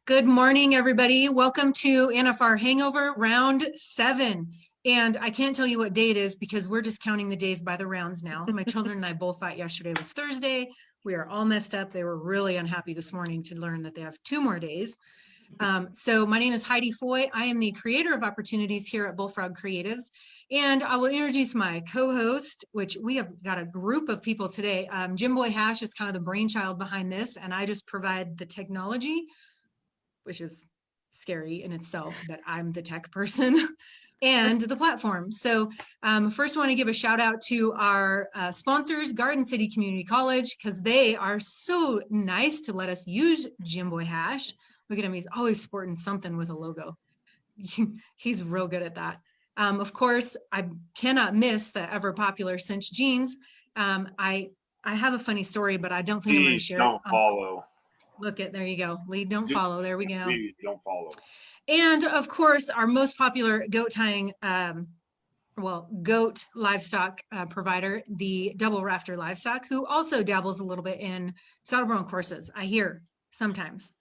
Good morning, everybody. Welcome to NFR Hangover Round 7. And I can't tell you what day it is because we're just counting the days by the rounds now. My children and I both thought yesterday was Thursday. We are all messed up. They were really unhappy this morning to learn that they have 2 more days. So my name is Heidi Foy. I am the creator of opportunities here at Bullfrog Creatives. And I will introduce my co-host, which we have got a group of people today. Jim Boy Hash is kind of the brainchild behind this, and I just provide the technology, which is scary in itself that I'm the tech person, and the platform. So first I want to give a shout out to our sponsors, Garden City Community College, because they are so nice to let us use Jim Boy Hash. Look at him, he's always sporting something with a logo. He's real good at that. Of course, I cannot miss the ever popular Cinch jeans. I have a funny story, but I don't think I'm going to share it. Don't follow. Look at, there you go. Lead, don't follow. There we go. Please don't follow. And of course, our most popular goat tying, goat livestock provider, the Double Rafter Livestock, who also dabbles a little bit in saddle bronc horses, I hear sometimes.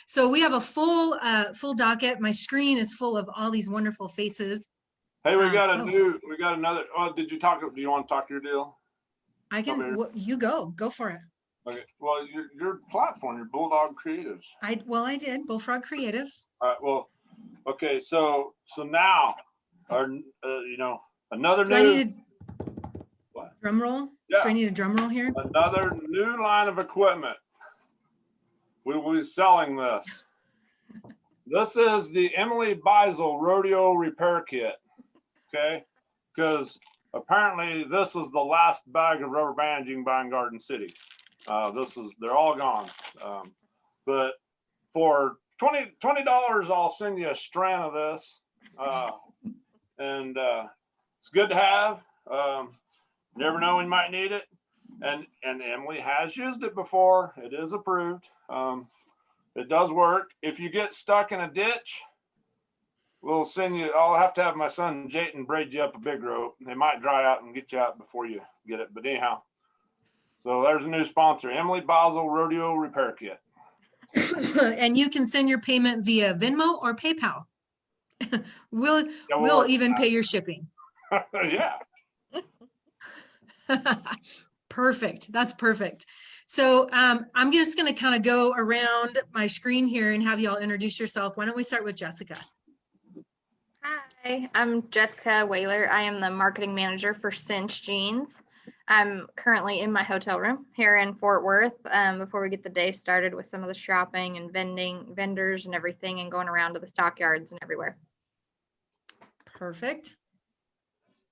So we have a full docket. My screen is full of all these wonderful faces. Hey, we got another. Oh, do you want to talk your deal? I can, you go for it. Okay. Well, your platform, your Bulldog Creatives. I did Bullfrog Creatives. All right. Well, okay. So now, another new. I need a drum roll? Yeah. Do I need a drum roll here? Another new line of equipment. We will be selling this. This is the Emily Beisel Rodeo Repair Kit. Okay, because apparently this is the last bag of rubber bands you can buy in Garden City. They're all gone. But for $20, I'll send you a strand of this. And it's good to have. Never know when you might need it. And Emily has used it before. It is approved. It does work. If you get stuck in a ditch, I'll have to have my son Jayton braid you up a big rope. They might dry out and get you out before you get it. But anyhow. So there's a new sponsor, Emily Beisel Rodeo Repair Kit. And you can send your payment via Venmo or PayPal. We'll even pay your shipping. Yeah. Perfect. That's perfect. So I'm just going to kind of go around my screen here and have you all introduce yourself. Why don't we start with Jessica? Hi, I'm Jessica Whaler. I am the marketing manager for Cinch Jeans. I'm currently in my hotel room here in Fort Worth before we get the day started with some of the shopping and vendors and everything, and going around to the stockyards and everywhere. Perfect.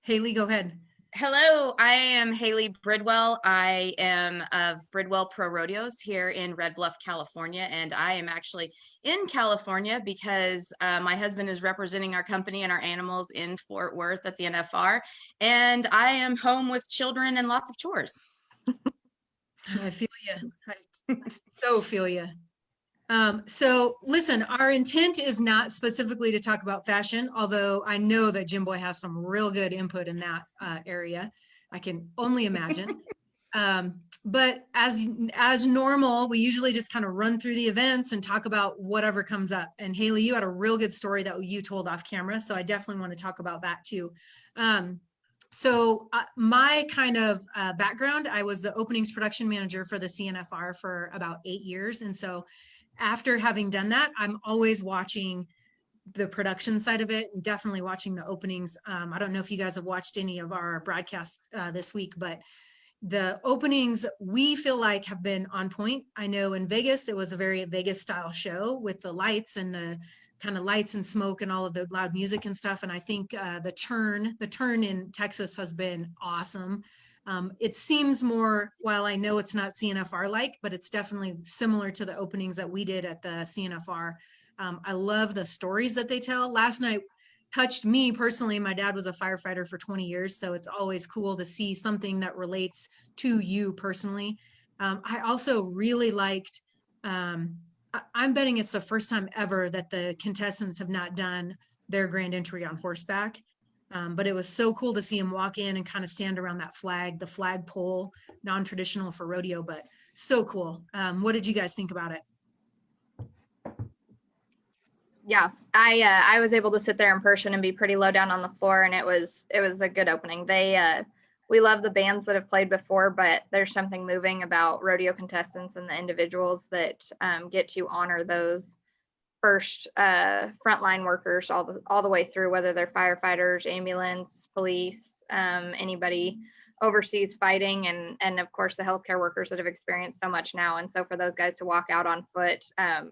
Haley, go ahead. Hello, I am Haley Bridwell. I am of Bridwell Pro Rodeos here in Red Bluff, California, and I am actually in California because my husband is representing our company and our animals in Fort Worth at the NFR, and I am home with children and lots of chores. I feel you. I so feel you. So listen, our intent is not specifically to talk about fashion, although I know that Jim Boy has some real good input in that area. I can only imagine. But as normal, we usually just kind of run through the events and talk about whatever comes up. And Haley, you had a real good story that you told off camera, so I definitely want to talk about that too. So my kind of background, I was the openings production manager for the CNFR for about 8 years. And so after having done that, I'm always watching the production side of it and definitely watching the openings. I don't know if you guys have watched any of our broadcasts this week, but the openings we feel like have been on point. I know in Vegas, it was a very Vegas style show with the lights and the kind of lights and smoke and all of the loud music and stuff. And I think the turn in Texas has been awesome. It seems more, while I know it's not CNFR like, but it's definitely similar to the openings that we did at the CNFR. I love the stories that they tell. Last night touched me personally. My dad was a firefighter for 20 years, so it's always cool to see something that relates to you personally. I also really liked, I'm betting it's the first time ever that the contestants have not done their grand entry on horseback. But it was so cool to see him walk in and kind of stand around that flag, the flag pole, non-traditional for rodeo, but so cool. What did you guys think about it? Yeah, I was able to sit there in person and be pretty low down on the floor, and it was a good opening. We love the bands that have played before, but there's something moving about rodeo contestants and the individuals that get to honor those first frontline workers all the way through, whether they're firefighters, ambulance, police, anybody overseas fighting, and of course the healthcare workers that have experienced so much now. And so for those guys to walk out on foot,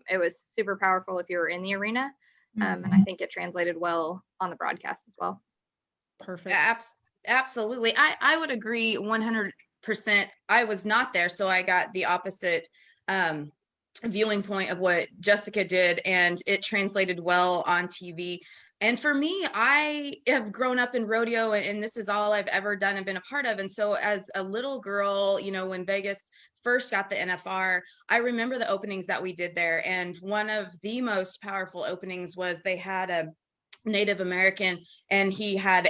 it was super powerful if you were in the arena. And I think it translated well on the broadcast as well. Perfect. Absolutely. I would agree 100%. I was not there, so I got the opposite viewing point of what Jessica did, and it translated well on TV. And for me, I have grown up in rodeo, and this is all I've ever done and been a part of. And so as a little girl, you know, when Vegas first got the NFR, I remember the openings that we did there. And one of the most powerful openings was they had a Native American, and he had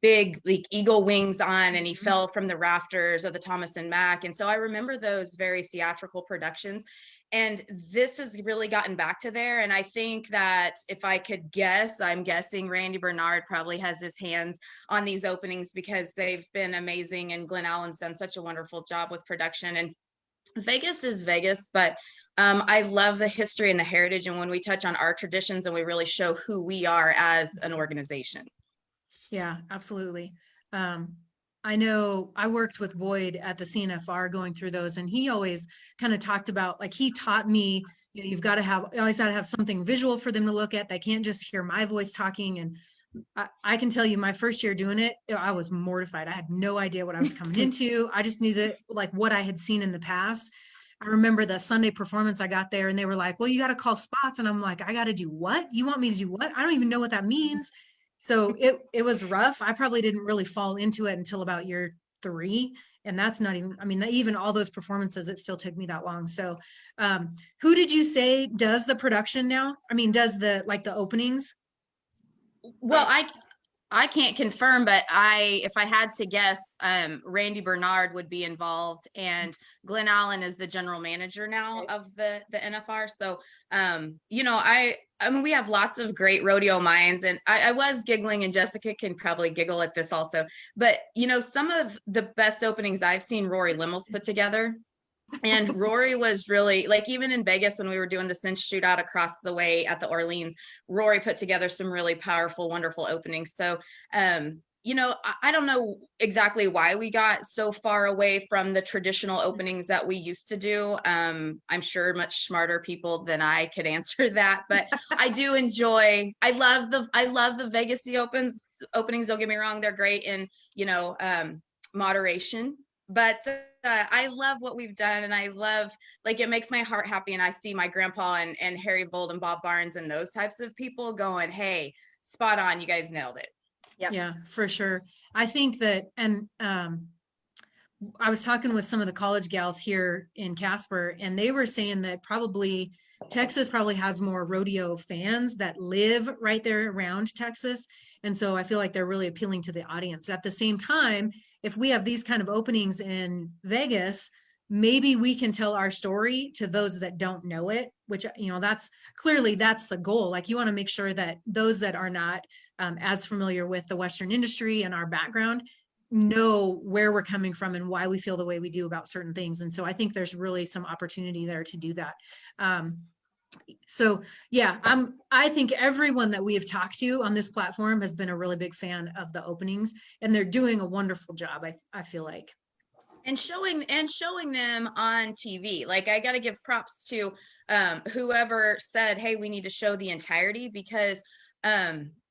big like eagle wings on, and he fell from the rafters of the Thomas and Mack. And so I remember those very theatrical productions, and this has really gotten back to there. And I think that if I could guess, I'm guessing Randy Bernard probably has his hands on these openings because they've been amazing, and Glenn Allen's done such a wonderful job with production. And Vegas is Vegas, but I love the history and the heritage, and when we touch on our traditions and we really show who we are as an organization. Yeah, absolutely. I know I worked with Boyd at the CNFR going through those, and he always kind of talked about, like, he taught me, you know, you always got to have something visual for them to look at. They can't just hear my voice talking. And I can tell you, my first year doing it, I was mortified. I had no idea what I was coming into. I just knew that, like, what I had seen in the past. I remember the Sunday performance I got there, and they were like, well, you got to call spots. And I'm like, I got to do what? You want me to do what? I don't even know what that means. So it was rough. I probably didn't really fall into it until about year 3. And that's not even, I mean, even all those performances, it still took me that long. So who did you say does the production now? I mean, does the openings? Well, I can't confirm, but if I had to guess, Randy Bernard would be involved, and Glenn Allen is the general manager now of the NFR. So, you know, I mean, we have lots of great rodeo minds, and I was giggling, and Jessica can probably giggle at this also, but you know, some of the best openings I've seen Rory Limmel's put together. And Rory was really, like, even in Vegas when we were doing the cinch shootout across the way at the Orleans, Rory put together some really powerful, wonderful openings. So, you know, I don't know exactly why we got so far away from the traditional openings that we used to do. I'm sure much smarter people than I could answer that, but I do enjoy, I love the Vegas openings. Don't get me wrong. They're great in, you know, moderation, but I love what we've done, and I love, like, it makes my heart happy, and I see my grandpa and Harry Bold and Bob Barnes and those types of people going, hey, spot on, you guys nailed it. Yep. Yeah, for sure. I think that, and I was talking with some of the college gals here in Casper, and they were saying that probably Texas probably has more rodeo fans that live right there around Texas. And so I feel like they're really appealing to the audience. At the same time, if we have these kind of openings in Vegas, maybe we can tell our story to those that don't know it, which, you know, that's the goal. Like, you want to make sure that those that are not as familiar with the Western industry and our background know where we're coming from and why we feel the way we do about certain things. And so I think there's really some opportunity there to do that. So yeah, I think everyone that we have talked to on this platform has been a really big fan of the openings, and they're doing a wonderful job. I feel like. And showing them on TV. Like, I got to give props to whoever said, hey, we need to show the entirety, because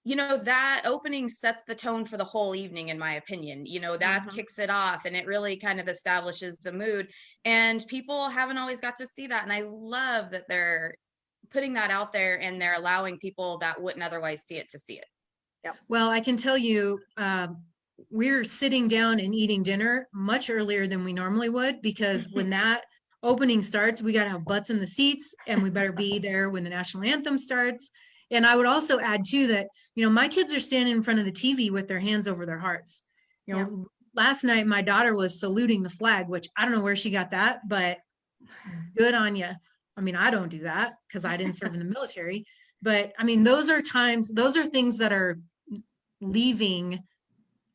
you know, that opening sets the tone for the whole evening, in my opinion. You know, that kicks it off, and it really kind of establishes the mood, and people haven't always got to see that. And I love that they're putting that out there, and they're allowing people that wouldn't otherwise see it to see it. Yep. Well, I can tell you, we're sitting down and eating dinner much earlier than we normally would, because when that opening starts, we got to have butts in the seats, and we better be there when the national anthem starts. And I would also add too that, you know, my kids are standing in front of the TV with their hands over their hearts. You know, last night my daughter was saluting the flag, which I don't know where she got that, but good on you. I mean, I don't do that because I didn't serve in the military, But I mean, those are things that are leaving,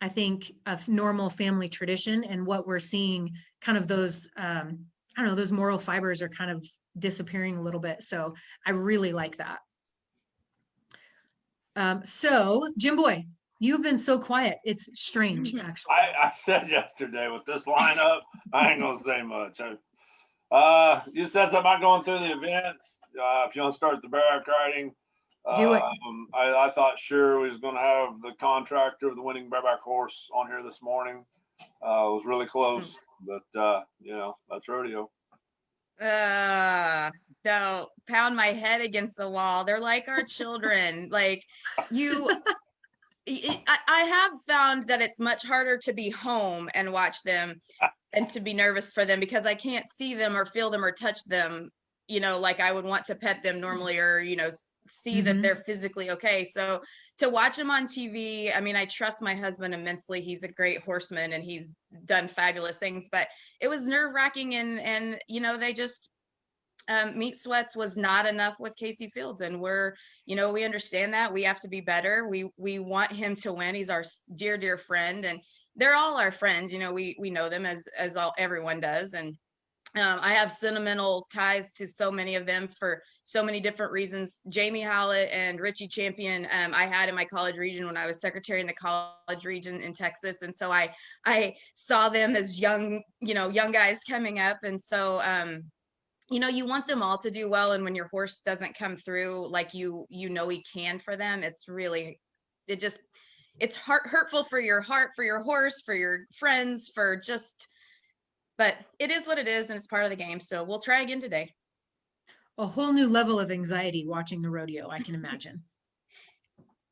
I think, a normal family tradition, and what we're seeing kind of those, I don't know, those moral fibers are kind of disappearing a little bit. So I really like that. So Jim Boy, you've been so quiet. It's strange, actually. I said yesterday with this lineup, I ain't gonna say much. You said something about going through the events. If you want to start the bareback riding, Do it. I thought sure we was going to have the contractor of the winning bareback horse on here this morning. It was really close, but you know, that's rodeo. Don't pound my head against the wall. They're like our children. Like you, I have found that it's much harder to be home and watch them and to be nervous for them because I can't see them or feel them or touch them, you know, like I would want to pet them normally, or, you know, see that they're physically okay. So to watch them on TV, I mean, I trust my husband immensely. He's a great horseman and he's done fabulous things, but it was nerve-wracking, and you know, they just meat sweats was not enough with Casey Fields, and we're, you know, we understand that we have to be better. We want him to win. He's our dear friend, and they're all our friends. You know, we know them as everyone does, and I have sentimental ties to so many of them for so many different reasons. Jamie Howlett and Richie Champion, I had in my college region when I was secretary in the college region in Texas. And so I saw them as young guys coming up. And so, you know, you want them all to do well. And when your horse doesn't come through like you know he can for them, it's really, it's hurtful for your heart, for your horse, for your friends, for just, but it is what it is, and it's part of the game. So we'll try again today. A whole new level of anxiety watching the rodeo, I can imagine.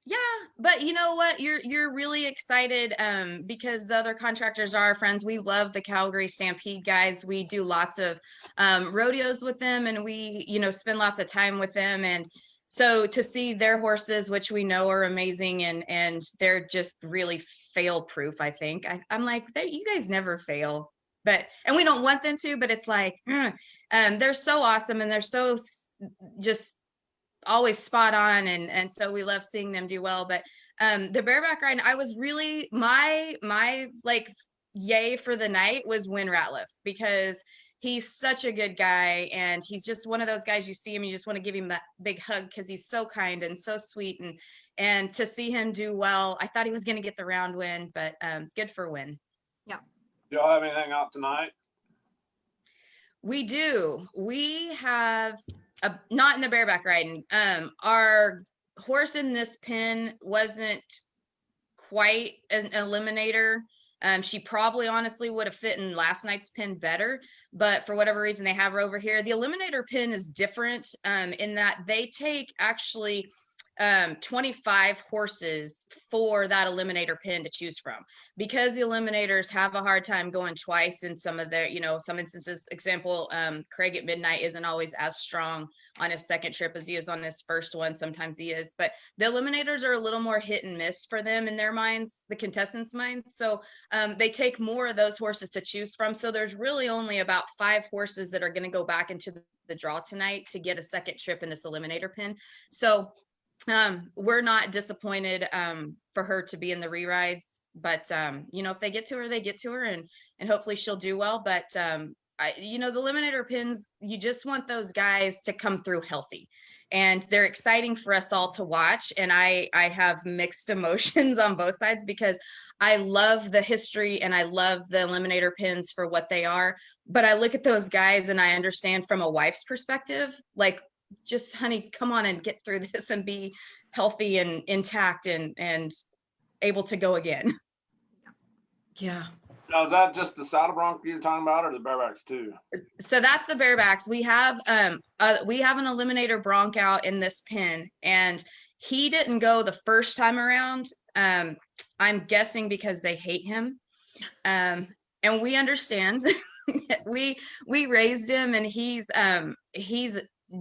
Yeah, but you know what? You're really excited because the other contractors are our friends. We love the Calgary Stampede guys. We do lots of rodeos with them, and we, you know, spend lots of time with them. And so to see their horses, which we know are amazing, and they're just really fail proof, I think. I'm like, you guys never fail. And we don't want them to, but it's like, they're so awesome, and they're so just always spot on. And so we love seeing them do well. But the bareback ride, I was really, my like yay for the night was Win Ratliff, because he's such a good guy. And he's just one of those guys, you see him, you just want to give him that big hug because he's so kind and so sweet. And to see him do well, I thought he was going to get the round win, but good for Win. Yeah. Do y'all have anything out tonight? We do. We have not in the bareback riding. Our horse in this pen wasn't quite an eliminator. She probably honestly would have fit in last night's pin better, but for whatever reason, they have her over here. The eliminator pin is different in that they take actually 25 horses for that eliminator pin to choose from, because the eliminators have a hard time going twice in some of their, you know, some instances. Example, Craig at Midnight isn't always as strong on his second trip as he is on his first one. Sometimes he is, but the eliminators are a little more hit and miss for them in their minds, the contestants' minds. So they take more of those horses to choose from. So there's really only about 5 horses that are going to go back into the draw tonight to get a second trip in this eliminator pin. So we're not disappointed for her to be in the re-rides, but you know, if they get to her, they get to her, and hopefully she'll do well. But you know, the eliminator pins, you just want those guys to come through healthy, and they're exciting for us all to watch. And I have mixed emotions on both sides, because I love the history and I love the eliminator pins for what they are, but I look at those guys and I understand from a wife's perspective, like, just, honey, come on and get through this and be healthy and intact and able to go again. Yeah. Now, is that just the saddle bronc you're talking about, or the barebacks too? So that's the barebacks. We have an eliminator bronc out in this pin, and he didn't go the first time around. I'm guessing because they hate him. And we understand. we raised him, and he's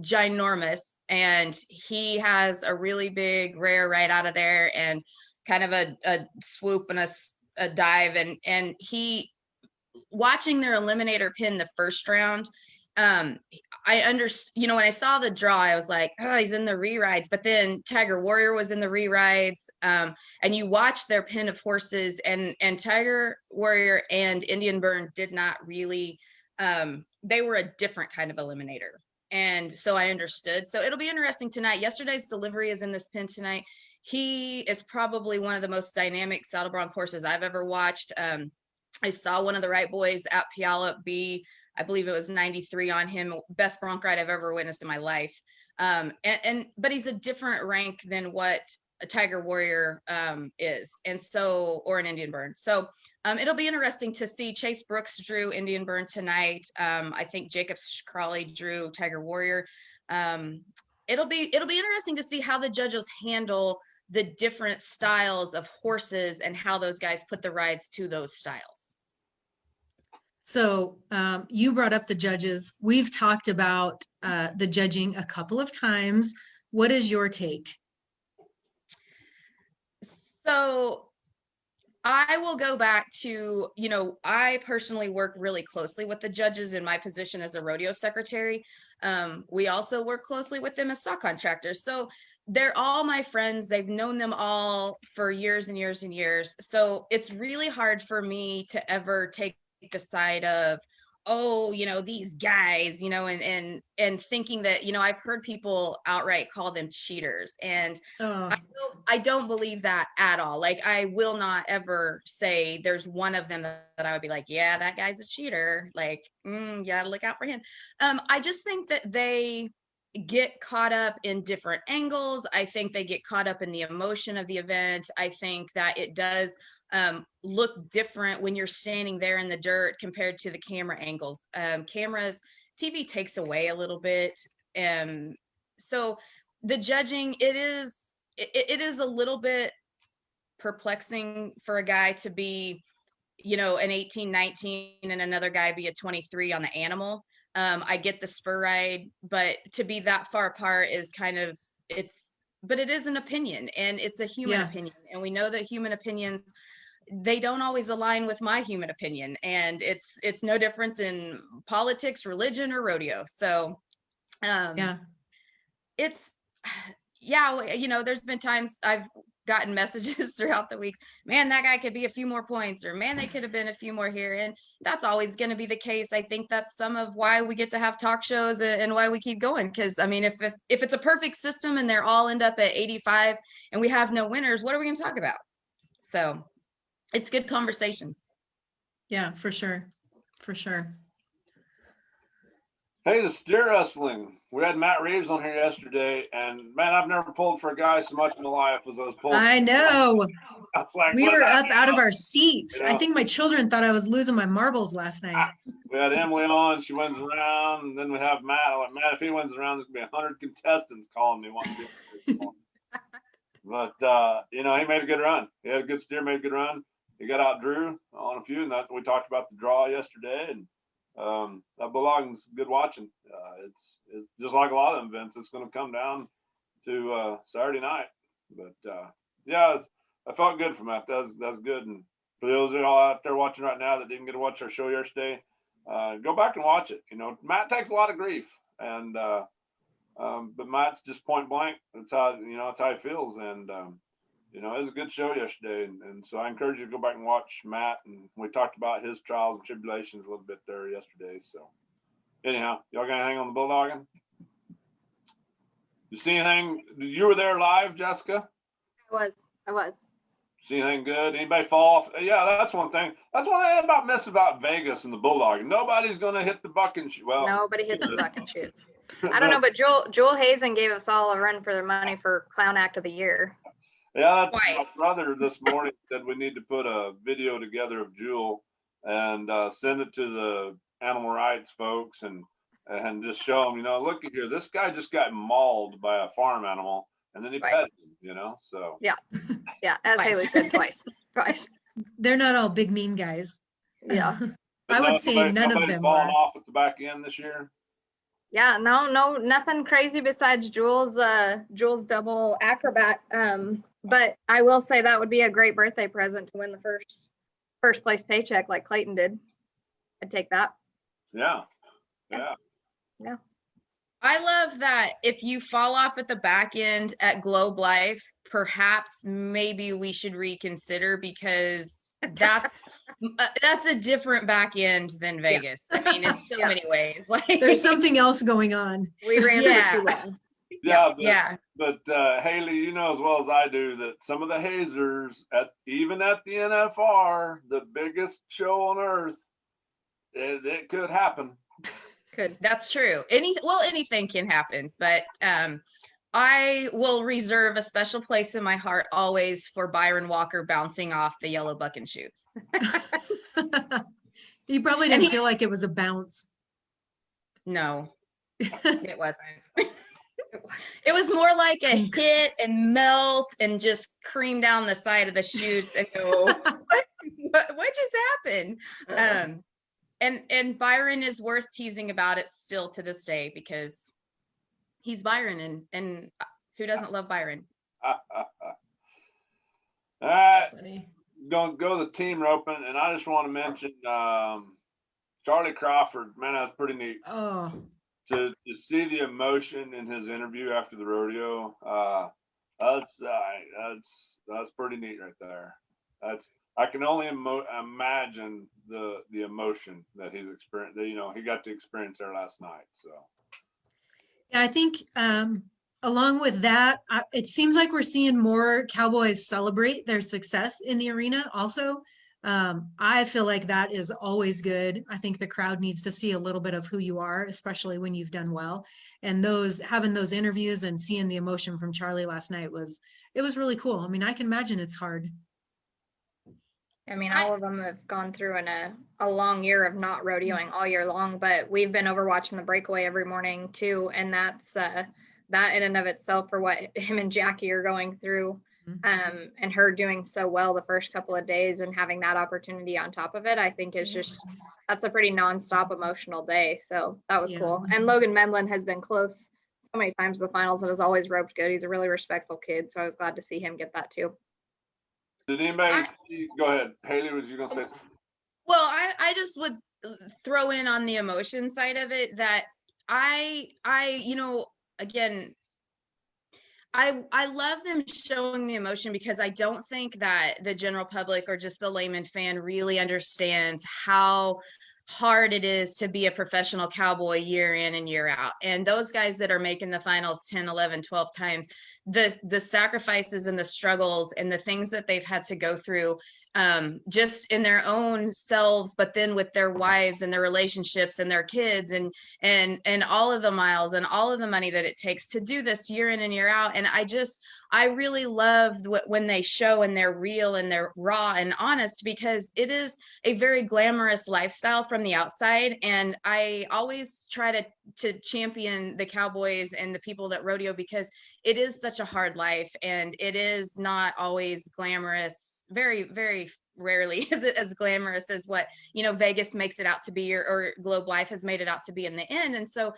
ginormous, and he has a really big rear right out of there, and kind of a swoop and a dive, and he, watching their eliminator pin the first round, I understand, you know, when I saw the draw, I was like, oh, he's in the re-rides, but then Tiger Warrior was in the re-rides. And you watch their pen of horses, and Tiger Warrior and Indian Burn did not really, they were a different kind of eliminator. And so I understood. So it'll be interesting tonight. Yesterday's delivery is in this pen tonight. He is probably one of the most dynamic saddle bronc horses I've ever watched. I saw one of the right boys at Puyallup be, I believe it was 93 on him, best bronc ride I've ever witnessed in my life. But he's a different rank than what a Tiger Warrior is, and so, or an Indian Burn. So it'll be interesting to see. Chase Brooks drew Indian Burn tonight. I think Jacob Crawley drew Tiger Warrior. It'll be interesting to see how the judges handle the different styles of horses and how those guys put the rides to those styles. So you brought up the judges. We've talked about the judging a couple of times. What is your take? So I will go back to, you know, I personally work really closely with the judges in my position as a rodeo secretary. We also work closely with them as stock contractors. So they're all my friends. They've known them all for years and years and years. So it's really hard for me to ever take the side of, oh, you know, these guys, you know, and thinking that, you know, I've heard people outright call them cheaters, and I don't believe that at all. Like, I will not ever say there's one of them that I would be like, yeah, that guy's a cheater. Like, yeah, look out for him. I just think that they get caught up in different angles. I think they get caught up in the emotion of the event. I think that it does look different when you're standing there in the dirt compared to the camera angles. TV takes away a little bit. So the judging, it is a little bit perplexing for a guy to be, you know, an 18, 19 and another guy be a 23 on the animal. I get the spur ride, but to be that far apart is kind of, but it is an opinion, and it's a human opinion. And we know that human opinions, they don't always align with my human opinion. And it's no difference in politics, religion, or rodeo. So it's, you know, there's been times I've gotten messages throughout the weeks, man, that guy could be a few more points, or man, they could have been a few more here. And that's always going to be the case. I think that's some of why we get to have talk shows and why we keep going. Because I mean, if it's a perfect system and they're all end up at 85 and we have no winners, what are we going to talk about? So it's good conversation. Yeah, for sure. For sure. Hey, the steer wrestling. We had Matt Reeves on here yesterday, and man, I've never pulled for a guy so much in my life as I was pulling. I know. Like, We were up out of our seats. You know? I think my children thought I was losing my marbles last night. We had Emily on. She wins around, and then we have Matt. I'm like, man, if he wins around, there's going to be 100 contestants calling me wanting to be on. But, you know, he made a good run. He had a good steer, made a good run. He got out Drew on a few, and we talked about the draw yesterday, and that belongs good watching. It's just like a lot of events. It's going to come down to Saturday night, but yeah, I felt good from that. That's good. And for those of y'all out there watching right now that didn't get to watch our show yesterday, go back and watch it. You know, Matt takes a lot of grief, and but Matt's just point blank. That's how he feels. And you know, it was a good show yesterday, and so I encourage you to go back and watch Matt. And we talked about his trials and tribulations a little bit there yesterday. So anyhow, y'all got anything on the bulldogging? You see anything? You were there live, Jessica? I was. See anything good? Anybody fall off? Yeah, that's one thing. That's one thing about about Vegas and the bulldogging. Nobody's going to hit the buck and shoot. Well, nobody hits the buck and shoots. I don't know, but Joel Hazen gave us all a run for their money for Clown Act of the Year. Yeah, that's my brother this morning said we need to put a video together of Jewel and send it to the animal rights folks and just show them, you know, look at here, this guy just got mauled by a farm animal and then he petted him, you know, so. Yeah, as Haley said, twice. They're not all big mean guys. Yeah. I would say none of them falling are. off at the back end this year? Yeah, no, nothing crazy besides Jules' double acrobat. But I will say that would be a great birthday present to win the first place paycheck like Clayton did. I'd take that. Yeah. No. I love that if you fall off at the back end at Globe Life, perhaps maybe we should reconsider because that's a different back end than Vegas. I mean, in so many ways. Like There's something else going on. We ran Yeah. for too long. Yeah, yeah. but Haley, you know as well as I do that some of the hazers even at the NFR, the biggest show on earth, it could happen. Could. That's true. Anything can happen, but I will reserve a special place in my heart always for Byron Walker bouncing off the yellow buck and shoots. You probably And didn't feel like it was a bounce. No, it wasn't. It was more like a hit and melt and just cream down the side of the chutes and go, what just happened? And Byron is worth teasing about it still to this day because he's Byron and who doesn't love Byron? All right, Funny. gonna go to the team roping, and I just want to mention Charlie Crawford. Man, that's pretty neat Oh, to see the emotion in his interview after the rodeo. That's pretty neat right there. I can only imagine the emotion that he's experienced. You know, he got to experience there last night. So yeah, I think along with that, it seems like we're seeing more cowboys celebrate their success in the arena also. I feel like that is always good. I think the crowd needs to see a little bit of who you are, especially when you've done well. And having those interviews and seeing the emotion from Charlie last night was really cool. I mean, I can imagine it's hard. I mean, all of them have gone through in a long year of not rodeoing all year long, but we've been over watching the breakaway every morning too. And that's that in and of itself for what him and Jackie are going through. And her doing so well the first couple of days and having that opportunity on top of it, I think is that's a pretty nonstop emotional day. So that was cool. And Logan Medlin has been close so many times to the finals and has always roped good. He's a really respectful kid. So I was glad to see him get that too. did anybody go ahead, Haley? Was you gonna say something? Well, I just would throw in on the emotion side of it that I again, I love them showing the emotion because I don't think that the general public or just the layman fan really understands how hard it is to be a professional cowboy year in and year out. And those guys that are making the finals 10, 11, 12 times, the sacrifices and the struggles and the things that they've had to go through just in their own selves, but then with their wives and their relationships and their kids and all of the miles and all of the money that it takes to do this year in and year out. And I really love when they show and they're real and they're raw and honest, because it is a very glamorous lifestyle from the outside. And I always try to champion the cowboys and the people that rodeo because it is such a hard life and it is not always glamorous. Very, very rarely is it as glamorous as what, Vegas makes it out to be or Globe Life has made it out to be in the end. And so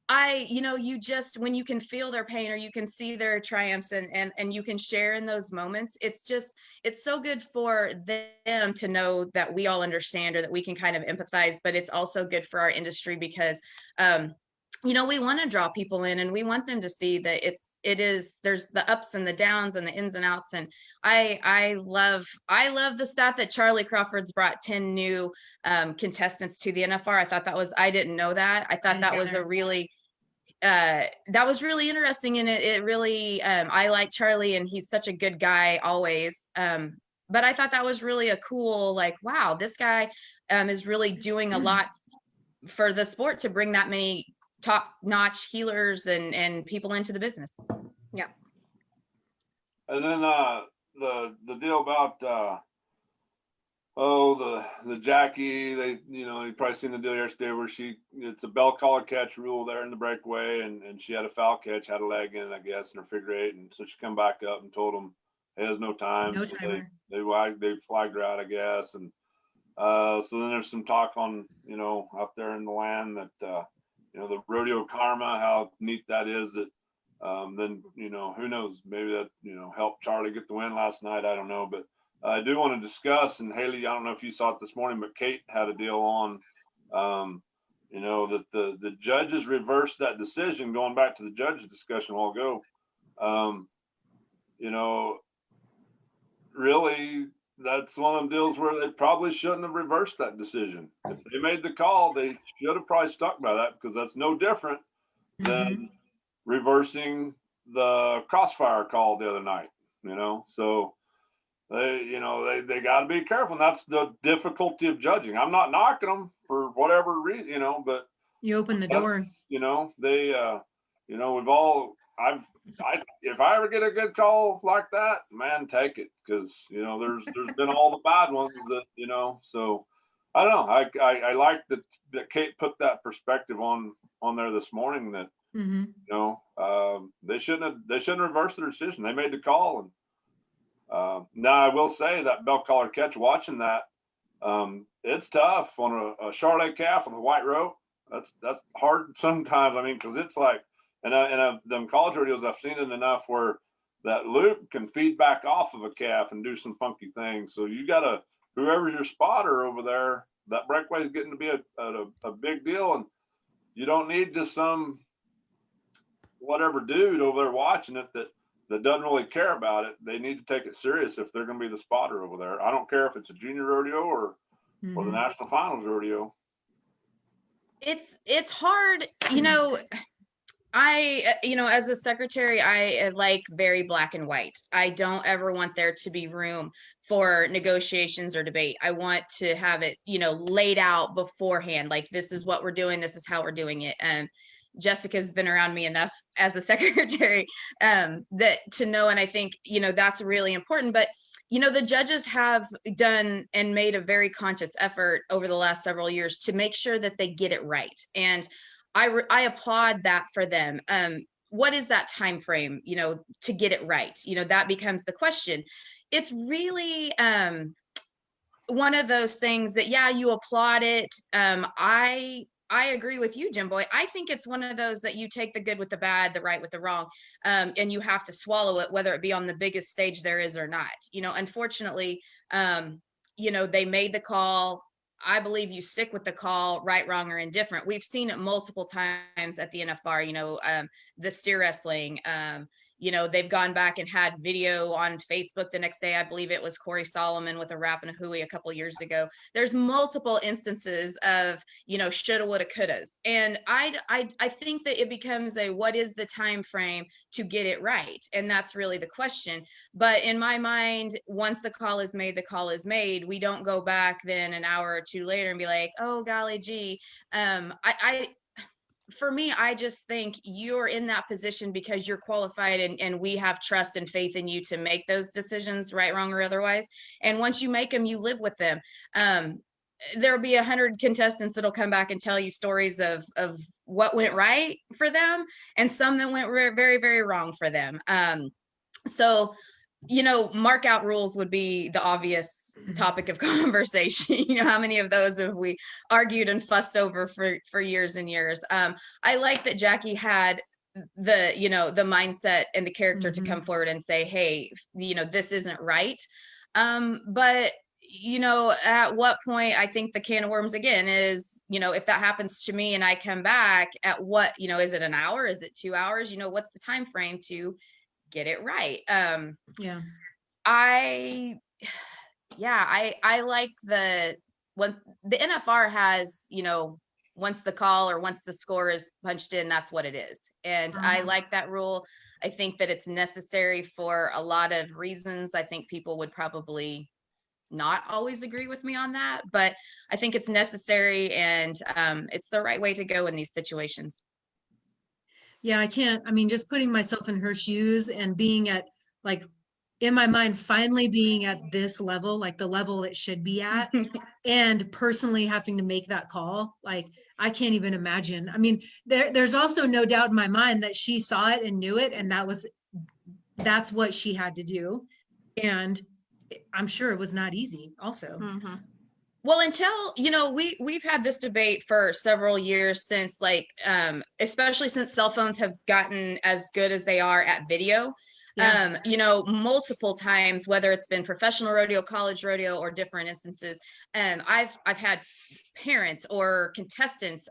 you just, when you can feel their pain or you can see their triumphs and you can share in those moments, it's so good for them to know that we all understand or that we can kind of empathize, but it's also good for our industry because, we want to draw people in and we want them to see that there's the ups and the downs and the ins and outs. And I love the stat that Charlie Crawford's brought 10 new contestants to the NFR. I didn't know that. I thought that was really interesting. And it really, I like Charlie and he's such a good guy always. But I thought that was really a cool, like, wow, this guy is really doing a lot for the sport to bring that many top-notch healers and people into the business. Yeah. And then the deal about the Jackie, you probably seen the deal yesterday where it's a bell collar catch rule there in the breakaway, and she had a foul catch, had a leg in, I guess, in her figure eight, and so she come back up and told him he has no time. No so timer. they flagged her out, I guess, and so then there's some talk on up there in the land that the rodeo karma, how neat that is that then who knows, maybe that helped Charlie get the win last night. I don't know, but I do want to discuss, and Haley, I don't know if you saw it this morning, but Kate had a deal on you know, that the judges reversed that decision, going back to the judge's discussion a while ago. You know, really, that's one of them deals where they probably shouldn't have reversed that decision. If they made the call, they should have probably stuck by that, because that's no different than reversing the crossfire call the other night, you know. So they got to be careful. And that's the difficulty of judging. I'm not knocking them for whatever reason, you know, but You open the door. you know, they you know, if I ever get a good call like that, man, take it, because you know there's been all the bad ones that, you know. So I don't know. I like that Kate put that perspective on there this morning, that you know, they shouldn't reverse their decision. They made the call. And now I will say that bell collar catch, watching that, it's tough on a Charolais calf on a white rope. That's hard sometimes. I mean, because it's like, and them college rodeos, I've seen it enough where that loop can feed back off of a calf and do some funky things. So you gotta, whoever's your spotter over there, that breakaway is getting to be a big deal, and you don't need just some whatever dude over there watching it that doesn't really care about it. They need to take it serious if they're going to be the spotter over there. I don't care if it's a junior rodeo or the national finals rodeo. It's hard, you know. You know, as a secretary, I like very black and white. I don't ever want there to be room for negotiations or debate. I want to have it, you know, laid out beforehand. Like, this is what we're doing. This is how we're doing it. And Jessica's been around me enough as a secretary that to know. And I think, you know, that's really important. But, you know, the judges have done and made a very conscious effort over the last several years to make sure that they get it right. And I applaud that for them. What is that time frame, you know, to get it right? You know, that becomes the question. It's really one of those things that, yeah, you applaud it. I agree with you, Jim Boy. I think it's one of those that you take the good with the bad, the right with the wrong, and you have to swallow it, whether it be on the biggest stage there is or not. You know, unfortunately, you know, they made the call. I believe you stick with the call, right, wrong, or indifferent. We've seen it multiple times at the NFR, you know, the steer wrestling, you know, they've gone back and had video on Facebook the next day. I believe it was Corey Solomon with a rap and a hooey a couple years ago. There's multiple instances of, you know, shoulda, woulda, couldas. And I think that it becomes what is the time frame to get it right? And that's really the question. But in my mind, once the call is made, the call is made. We don't go back then an hour or two later and be like, oh, golly gee. For me, I just think you're in that position because you're qualified and we have trust and faith in you to make those decisions, right, wrong, or otherwise. And once you make them, you live with them. There'll be 100 contestants that'll come back and tell you stories of what went right for them and some that went very, very wrong for them. So, you know, mark out rules would be the obvious topic of conversation. You know, how many of those have we argued and fussed over for years and years? I like that Jackie had the, you know, the mindset and the character to come forward and say, hey, you know, this isn't right. But, you know, at what point, I think the can of worms again is, you know, if that happens to me and I come back at what, you know, is it an hour? Is it 2 hours? You know, what's the time frame to get it right? Yeah. I like when the NFR has, you know, once the call or once the score is punched in, that's what it is. And I like that rule. I think that it's necessary for a lot of reasons. I think people would probably not always agree with me on that, but I think it's necessary and it's the right way to go in these situations. Yeah, I mean, just putting myself in her shoes and being at, like, in my mind, finally being at this level, like the level it should be at, and personally having to make that call, like, I can't even imagine. I mean, there's also no doubt in my mind that she saw it and knew it, and that's what she had to do. And I'm sure it was not easy also. Well, until, you know, we've had this debate for several years since, like, especially since cell phones have gotten as good as they are at video. Yeah. Multiple times, whether it's been professional rodeo, college rodeo, or different instances. I've had parents or contestants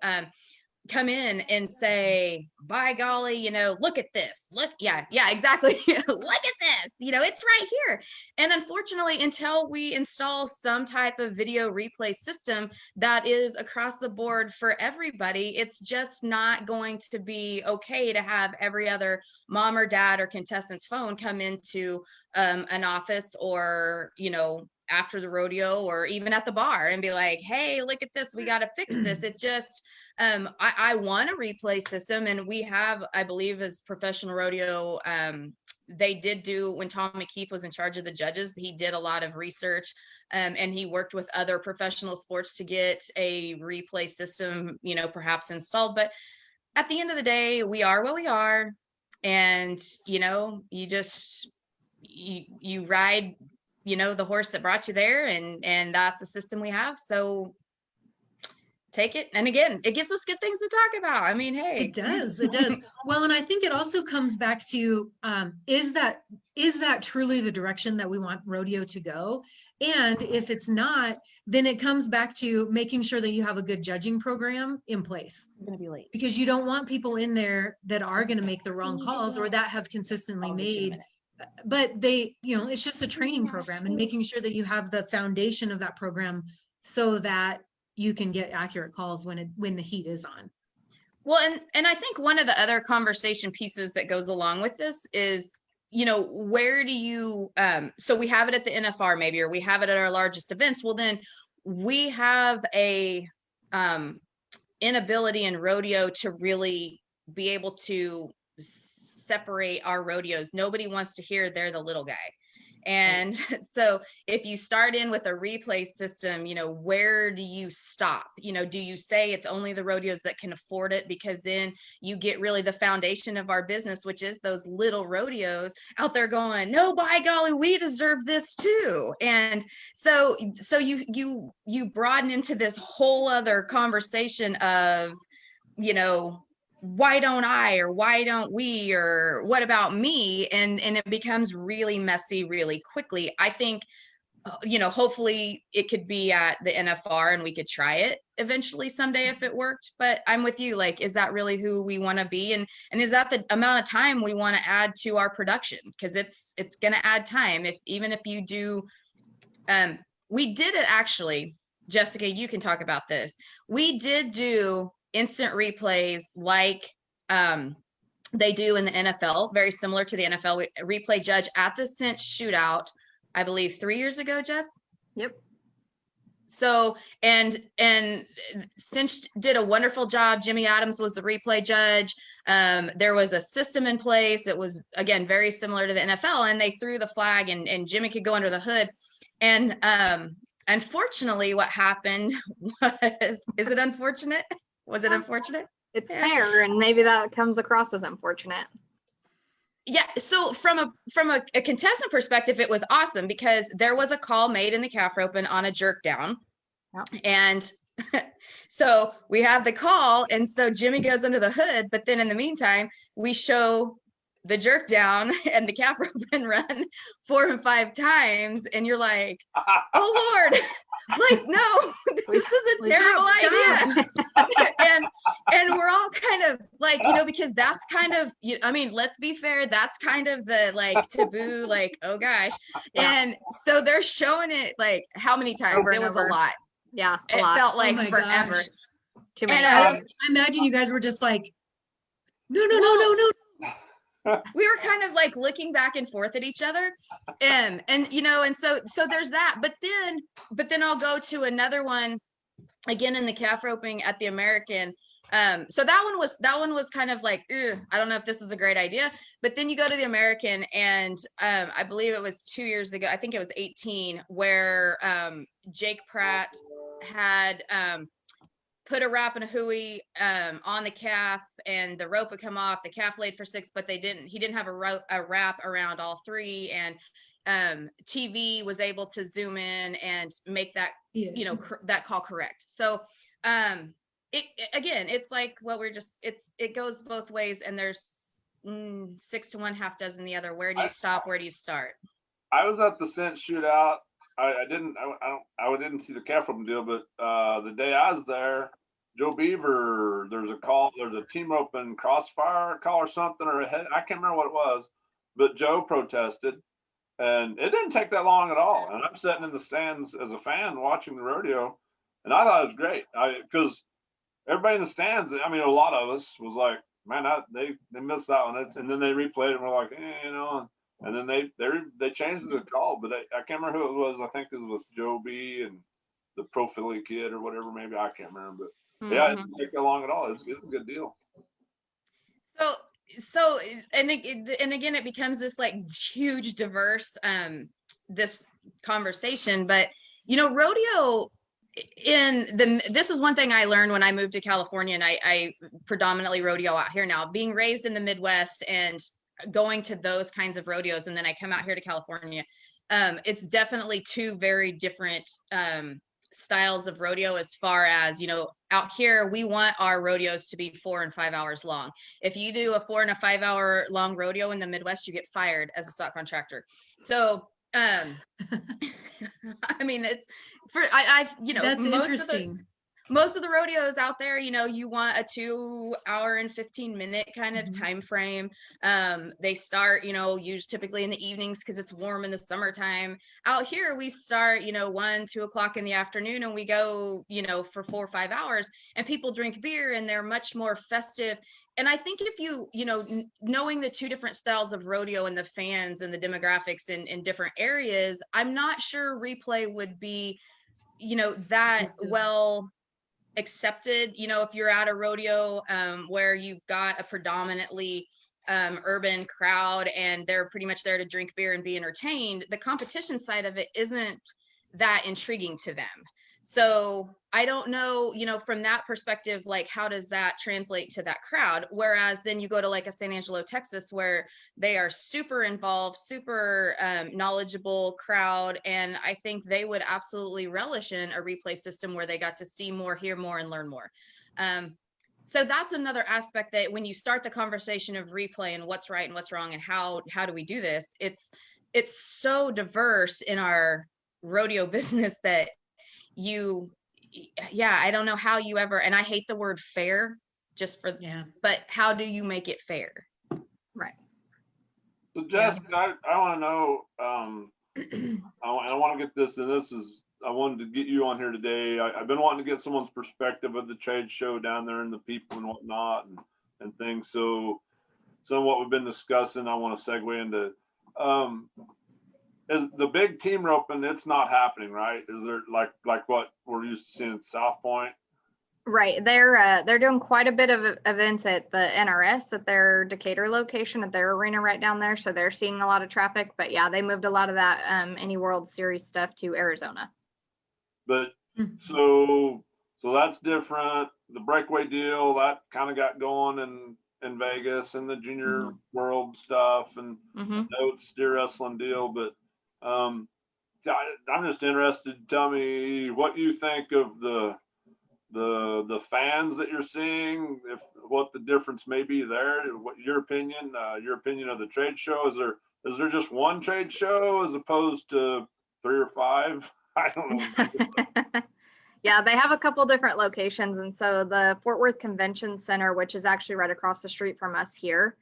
come in and say, by golly, look at this. Look, yeah, exactly. Look at this, it's right here. And unfortunately, until we install some type of video replay system that is across the board for everybody, it's just not going to be okay to have every other mom or dad or contestant's phone come into an office, or, after the rodeo, or even at the bar, and be like, hey, look at this, we got to fix this. It's just, I want a replay system, and we have, I believe, as professional rodeo, they did do, when Tom McKeith was in charge of the judges, he did a lot of research, and he worked with other professional sports to get a replay system, perhaps installed. But at the end of the day, we are what we are, and you just you ride the horse that brought you there, and that's the system we have. So take it. And again, it gives us good things to talk about. I mean, hey. It does. Well, and I think it also comes back to, is that truly the direction that we want rodeo to go? And if it's not, then it comes back to making sure that you have a good judging program in place. I'm gonna be late. Because you don't want people in there that are going to make the wrong calls, or that have consistently I'll get you in a made, minute. but they, it's just a training program, and making sure that you have the foundation of that program so that you can get accurate calls when the heat is on. Well, and I think one of the other conversation pieces that goes along with this is, where do you, so we have it at the NFR maybe, or we have it at our largest events. Well, then we have a inability in rodeo to really be able to separate our rodeos. Nobody wants to hear they're the little guy. And so if you start in with a replay system, where do you stop? Do you say it's only the rodeos that can afford it? Because then you get really the foundation of our business, which is those little rodeos out there going, no, by golly, we deserve this too. And so you broaden into this whole other conversation of, why don't I, or why don't we, or what about me? And it becomes really messy really quickly. I think, hopefully it could be at the NFR and we could try it eventually someday if it worked. But I'm with you, like, is that really who we want to be? And is that the amount of time we want to add to our production? Because it's going to add time. Even if you do, we did it actually, Jessica, you can talk about this. We did do instant replays like they do in the NFL, very similar to the NFL. Replay judge at the Cinch shootout, I believe 3 years ago, Jess? Yep. So, and Cinch did a wonderful job. Jimmy Adams was the replay judge. There was a system in place that was, again, very similar to the NFL, and they threw the flag, and Jimmy could go under the hood. And unfortunately, what happened was, is it unfortunate? Was it unfortunate? It's fair, and maybe that comes across as unfortunate. Yeah. So from a contestant perspective, it was awesome because there was a call made in the calf roping on a jerk down. Yep. And so we have the call, and so Jimmy goes under the hood, but then in the meantime, we show the jerk down and the calf rope and run 4 and 5 times, and you're like, oh Lord, like, no, this is a terrible idea. and we're all kind of like, because that's kind of, I mean, let's be fair, that's kind of the like taboo, like, oh gosh. And so they're showing it like how many times? Over It and was over. a lot. Yeah, It felt like my forever. gosh. too many And, times. I imagine you guys were just like, no. We were kind of like looking back and forth at each other, and so there's that. But then I'll go to another one again in the calf roping at the American. So that one was kind of like, I don't know if this is a great idea. But then you go to the American, and I believe it was 2 years ago, I think it was 18, where Jake Pratt had put a wrap and a hooey on the calf, and the rope would come off. The calf laid for 6, but he didn't have a wrap around all 3, and TV was able to zoom in and make that that call correct. So again, it's like, well, it goes both ways, and there's 6 to 1, half dozen the other. Where do you stop? Where do you start? I was at the Cinch shootout. I didn't see the Capital deal, but the day I was there, Joe Beaver, there's a team open crossfire call or something, or I can't remember what it was, but Joe protested, and it didn't take that long at all. And I'm sitting in the stands as a fan watching the rodeo, and I thought it was great. Because everybody in the stands, I mean, a lot of us was like, man, they missed that one. And then they replayed it and we're like, and then they changed the call, but I can't remember who it was. I think it was Joe B and the Pro Philly kid or whatever. Maybe I can't remember, but yeah, it didn't take that long at all. It's a good deal. So and again, it becomes this like huge diverse this conversation, but rodeo this is one thing I learned when I moved to California, and I predominantly rodeo out here now, being raised in the Midwest and going to those kinds of rodeos, and then I come out here to California. It's definitely two very different styles of rodeo. As far as out here, we want our rodeos to be 4 and 5 hours long. If you do a 4 and a 5 hour long rodeo in the Midwest, you get fired as a stock contractor. So I mean, it's for that's interesting. Most of the rodeos out there, you want a 2 hour and 15 minute kind of time frame. They start, typically in the evenings because it's warm in the summertime. Out here, we start, 1, 2 o'clock in the afternoon, and we go, for 4 or 5 hours, and people drink beer and they're much more festive. And I think if knowing the two different styles of rodeo and the fans and the demographics in different areas, I'm not sure replay would be, that well accepted. If you're at a rodeo where you've got a predominantly urban crowd and they're pretty much there to drink beer and be entertained, the competition side of it isn't that intriguing to them. So I don't know, from that perspective, like, how does that translate to that crowd? Whereas then you go to like a San Angelo, Texas, where they are super involved, super knowledgeable crowd. And I think they would absolutely relish in a replay system where they got to see more, hear more, and learn more. So that's another aspect that when you start the conversation of replay and what's right and what's wrong and how do we do this, it's so diverse in our rodeo business that I don't know how you ever, and I hate the word fair but how do you make it fair? Right. So Jessica, I want to know, I want to get this, and I wanted to get you on here today. I've been wanting to get someone's perspective of the trade show down there and the people and whatnot and things. So some of what we've been discussing, I want to segue into, is the big team roping, it's not happening, right? Is there like what we're used to seeing at South Point? Right. They're doing quite a bit of events at the NRS at their Decatur location at their arena right down there. So they're seeing a lot of traffic, but yeah, they moved a lot of that any World Series stuff to Arizona. But so that's different. The breakaway deal that kind of got going in Vegas and the junior world stuff and notes steer wrestling deal. But I'm just interested. Tell me what you think of the fans that you're seeing, what the difference may be there. What your opinion of the trade show? Is there just one trade show as opposed to 3 or 5? I don't know. Yeah, they have a couple different locations. And so the Fort Worth Convention Center, which is actually right across the street from us here,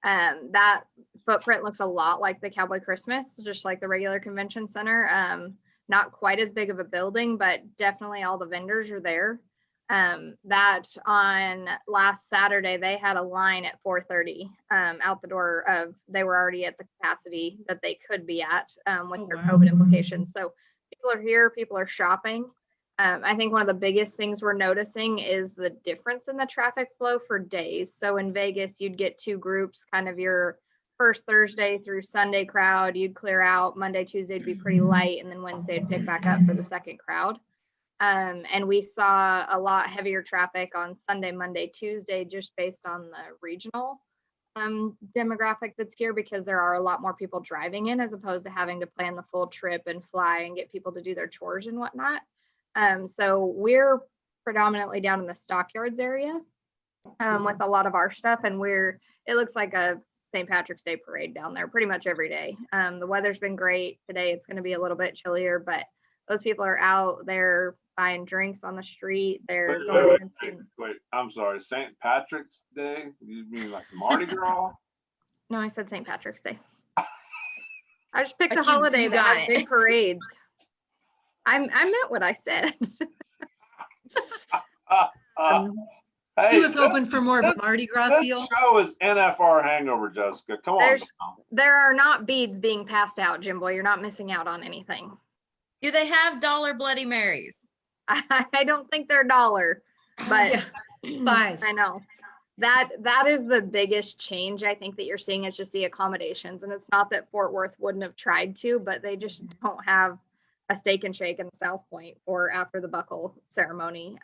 that footprint looks a lot like the Cowboy Christmas, just like the regular convention center. Not quite as big of a building, but definitely all the vendors are there. That on last Saturday, they had a line at 4:30 out the door they were already at the capacity that they could be at with their COVID implications. So people are here, people are shopping. I think one of the biggest things we're noticing is the difference in the traffic flow for days. So in Vegas, you'd get 2 groups, kind of your first Thursday through Sunday crowd. You'd clear out. Monday, Tuesday would be pretty light, and then Wednesday would pick back up for the second crowd. And we saw a lot heavier traffic on Sunday, Monday, Tuesday, just based on the regional demographic that's here, because there are a lot more people driving in as opposed to having to plan the full trip and fly and get people to do their chores and whatnot. So we're predominantly down in the stockyards area with a lot of our stuff, and it looks like a St. Patrick's Day parade down there pretty much every day. The weather's been great. Today it's going to be a little bit chillier, but those people are out there buying drinks on the street. They're going into. Wait, I'm sorry. St. Patrick's Day? You mean like Mardi Gras? No, I said St. Patrick's Day. I just picked But a holiday you that got has it. big parades. I meant what I said. Hey, He was hoping for more of a Mardi Gras this feel. show is NFR hangover, Jessica. Come on. There are not beads being passed out, Jim Boy. You're not missing out on anything. Do they have dollar Bloody Marys? I don't think they're dollar, but Yeah, 5. I know that is the biggest change I think that you're seeing is just the accommodations. And it's not that Fort Worth wouldn't have tried to, but they just don't have a steak and shake in South Point or after the buckle ceremony.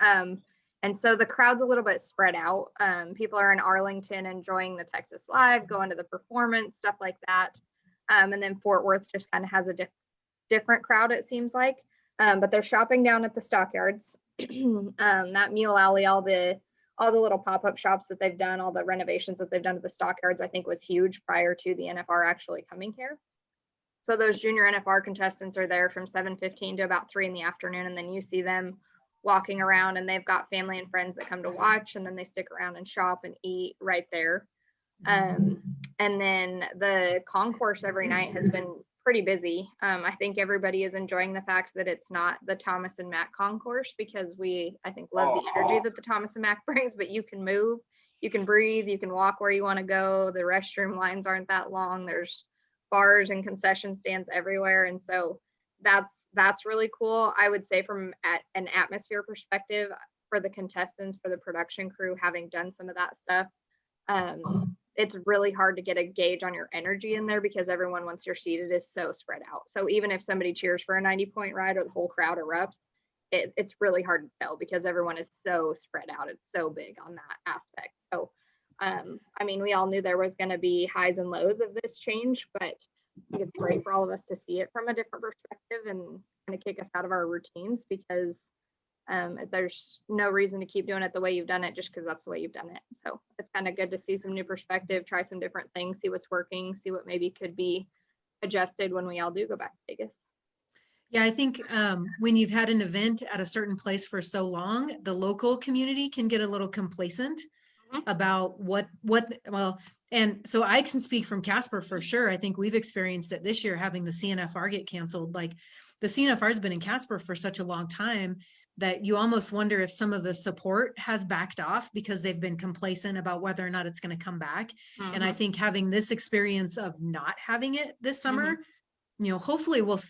And so the crowd's a little bit spread out. People are in Arlington enjoying the Texas Live, going to the performance, stuff like that. And then Fort Worth just kind of has a different crowd, it seems like. But they're shopping down at the stockyards. That Mule Alley, all the little pop-up shops that they've done, all the renovations that they've done to the stockyards, I think was huge prior to the NFR actually coming here. So those junior NFR contestants are there from 7:15 to about 3 in the afternoon, and then you see them walking around, and they've got family and friends that come to watch, and then they stick around and shop and eat right there. And then the concourse every night has been pretty busy. I think everybody is enjoying the fact that it's not the Thomas and Mack concourse, because I think love the energy that the Thomas and Mack brings, but you can move, you can breathe, you can walk where you want to go. The restroom lines aren't that long. There's bars and concession stands everywhere. And so that's really cool. I would say from an atmosphere perspective for the contestants, for the production crew, having done some of that stuff, it's really hard to get a gauge on your energy in there because everyone, once you're seated, is so spread out. So even if somebody cheers for a 90-point ride or the whole crowd erupts, it's really hard to tell because everyone is so spread out. It's so big on that aspect. So, I mean, we all knew there was going to be highs and lows of this change, but I think it's great for all of us to see it from a different perspective and kind of kick us out of our routines, because there's no reason to keep doing it the way you've done it just because that's the way you've done it. So it's kind of good to see some new perspective, try some different things, see what's working, see what maybe could be adjusted when we all do go back to Vegas. Yeah, I think when you've had an event at a certain place for so long, the local community can get a little complacent about well, and so I can speak from Casper for sure. I think we've experienced it this year, having the CNFR get canceled. Like the CNFR has been in Casper for such a long time that you almost wonder if some of the support has backed off because they've been complacent about whether or not it's going to come back. And I think having this experience of not having it this summer, you know, hopefully we'll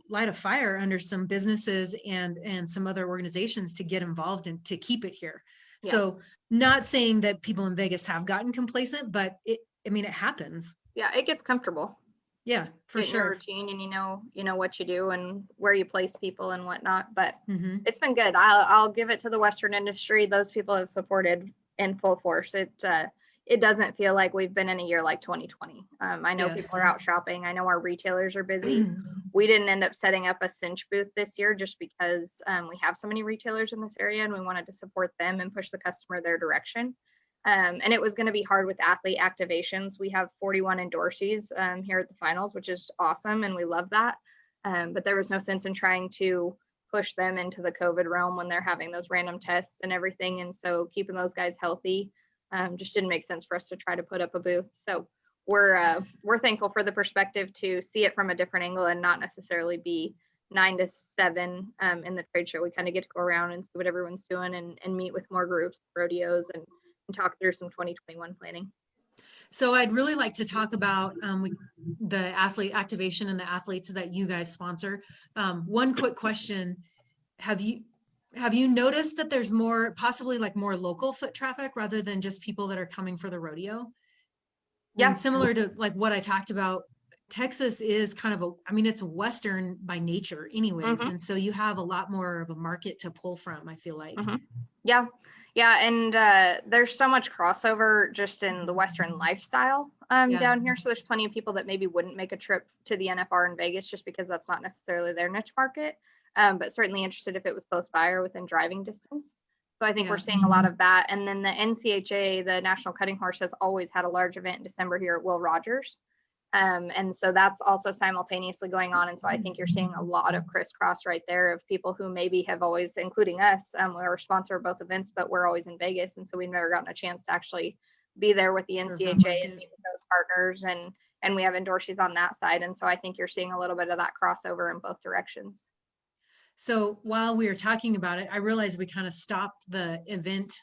light a fire under some businesses and some other organizations to get involved and to keep it here. Yeah. So not saying that people in Vegas have gotten complacent, but it happens. Yeah, it gets comfortable. Yeah, for sure. Your routine, and you know what you do and where you place people and whatnot. But it's been good. I'll give it to the Western industry. Those people have supported in full force. It doesn't feel like we've been in a year like 2020. I know people are out shopping. I know our retailers are busy. We didn't end up setting up a cinch booth this year just because we have so many retailers in this area and we wanted to support them and push the customer their direction. And it was going to be hard with athlete activations. We have 41 endorsees here at the finals, which is awesome, and we love that. But there was no sense in trying to push them into the COVID realm when they're having those random tests and everything. And so keeping those guys healthy just didn't make sense for us to try to put up a booth. So we're thankful for the perspective to see it from a different angle and not necessarily be 9 to 7 in the trade show. We kind of get to go around and see what everyone's doing and meet with more groups, rodeos, and talk through some 2021 planning. So I'd really like to talk about the athlete activation and the athletes that you guys sponsor. One quick question. Have you noticed that there's possibly more local foot traffic rather than just people that are coming for the rodeo? Yeah. And similar to what I talked about, Texas is kind of it's Western by nature anyways. And so you have a lot more of a market to pull from, I feel like. Yeah. Yeah, and there's so much crossover just in the Western lifestyle down here. So there's plenty of people that maybe wouldn't make a trip to the NFR in Vegas just because that's not necessarily their niche market, but certainly interested if it was close by or within driving distance. So I think we're Yeah. seeing a lot of that. And then the NCHA, the National Cutting Horse, has always had a large event in December here at Will Rogers. And so that's also simultaneously going on. And so I think you're seeing a lot of crisscross right there of people who maybe have always, including us, we're a sponsor of both events, but we're always in Vegas. And so we've never gotten a chance to actually be there with the Serve NCHA that and market. meet with those partners. And we have endorsees on that side. And so I think you're seeing a little bit of that crossover in both directions. So while we were talking about it, I realized we kind of stopped the event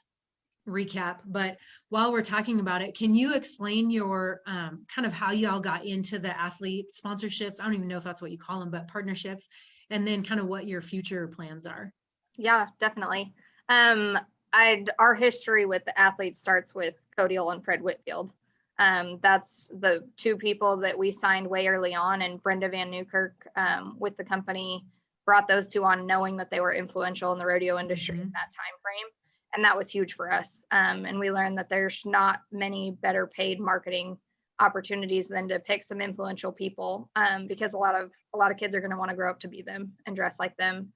recap, but while we're talking about it, can you explain your kind of how y'all got into the athlete sponsorships? I don't even know if that's what you call them, but partnerships, and then kind of what your future plans are. Yeah, definitely. Our history with the athletes starts with Cody and Fred Whitfield. That's the two people that we signed way early on, and Brenda Van Newkirk with the company brought those two on, knowing that they were influential in the rodeo industry in that time frame. And that was huge for us. And we learned that there's not many better paid marketing opportunities than to pick some influential people, because a lot of kids are going to want to grow up to be them and dress like them,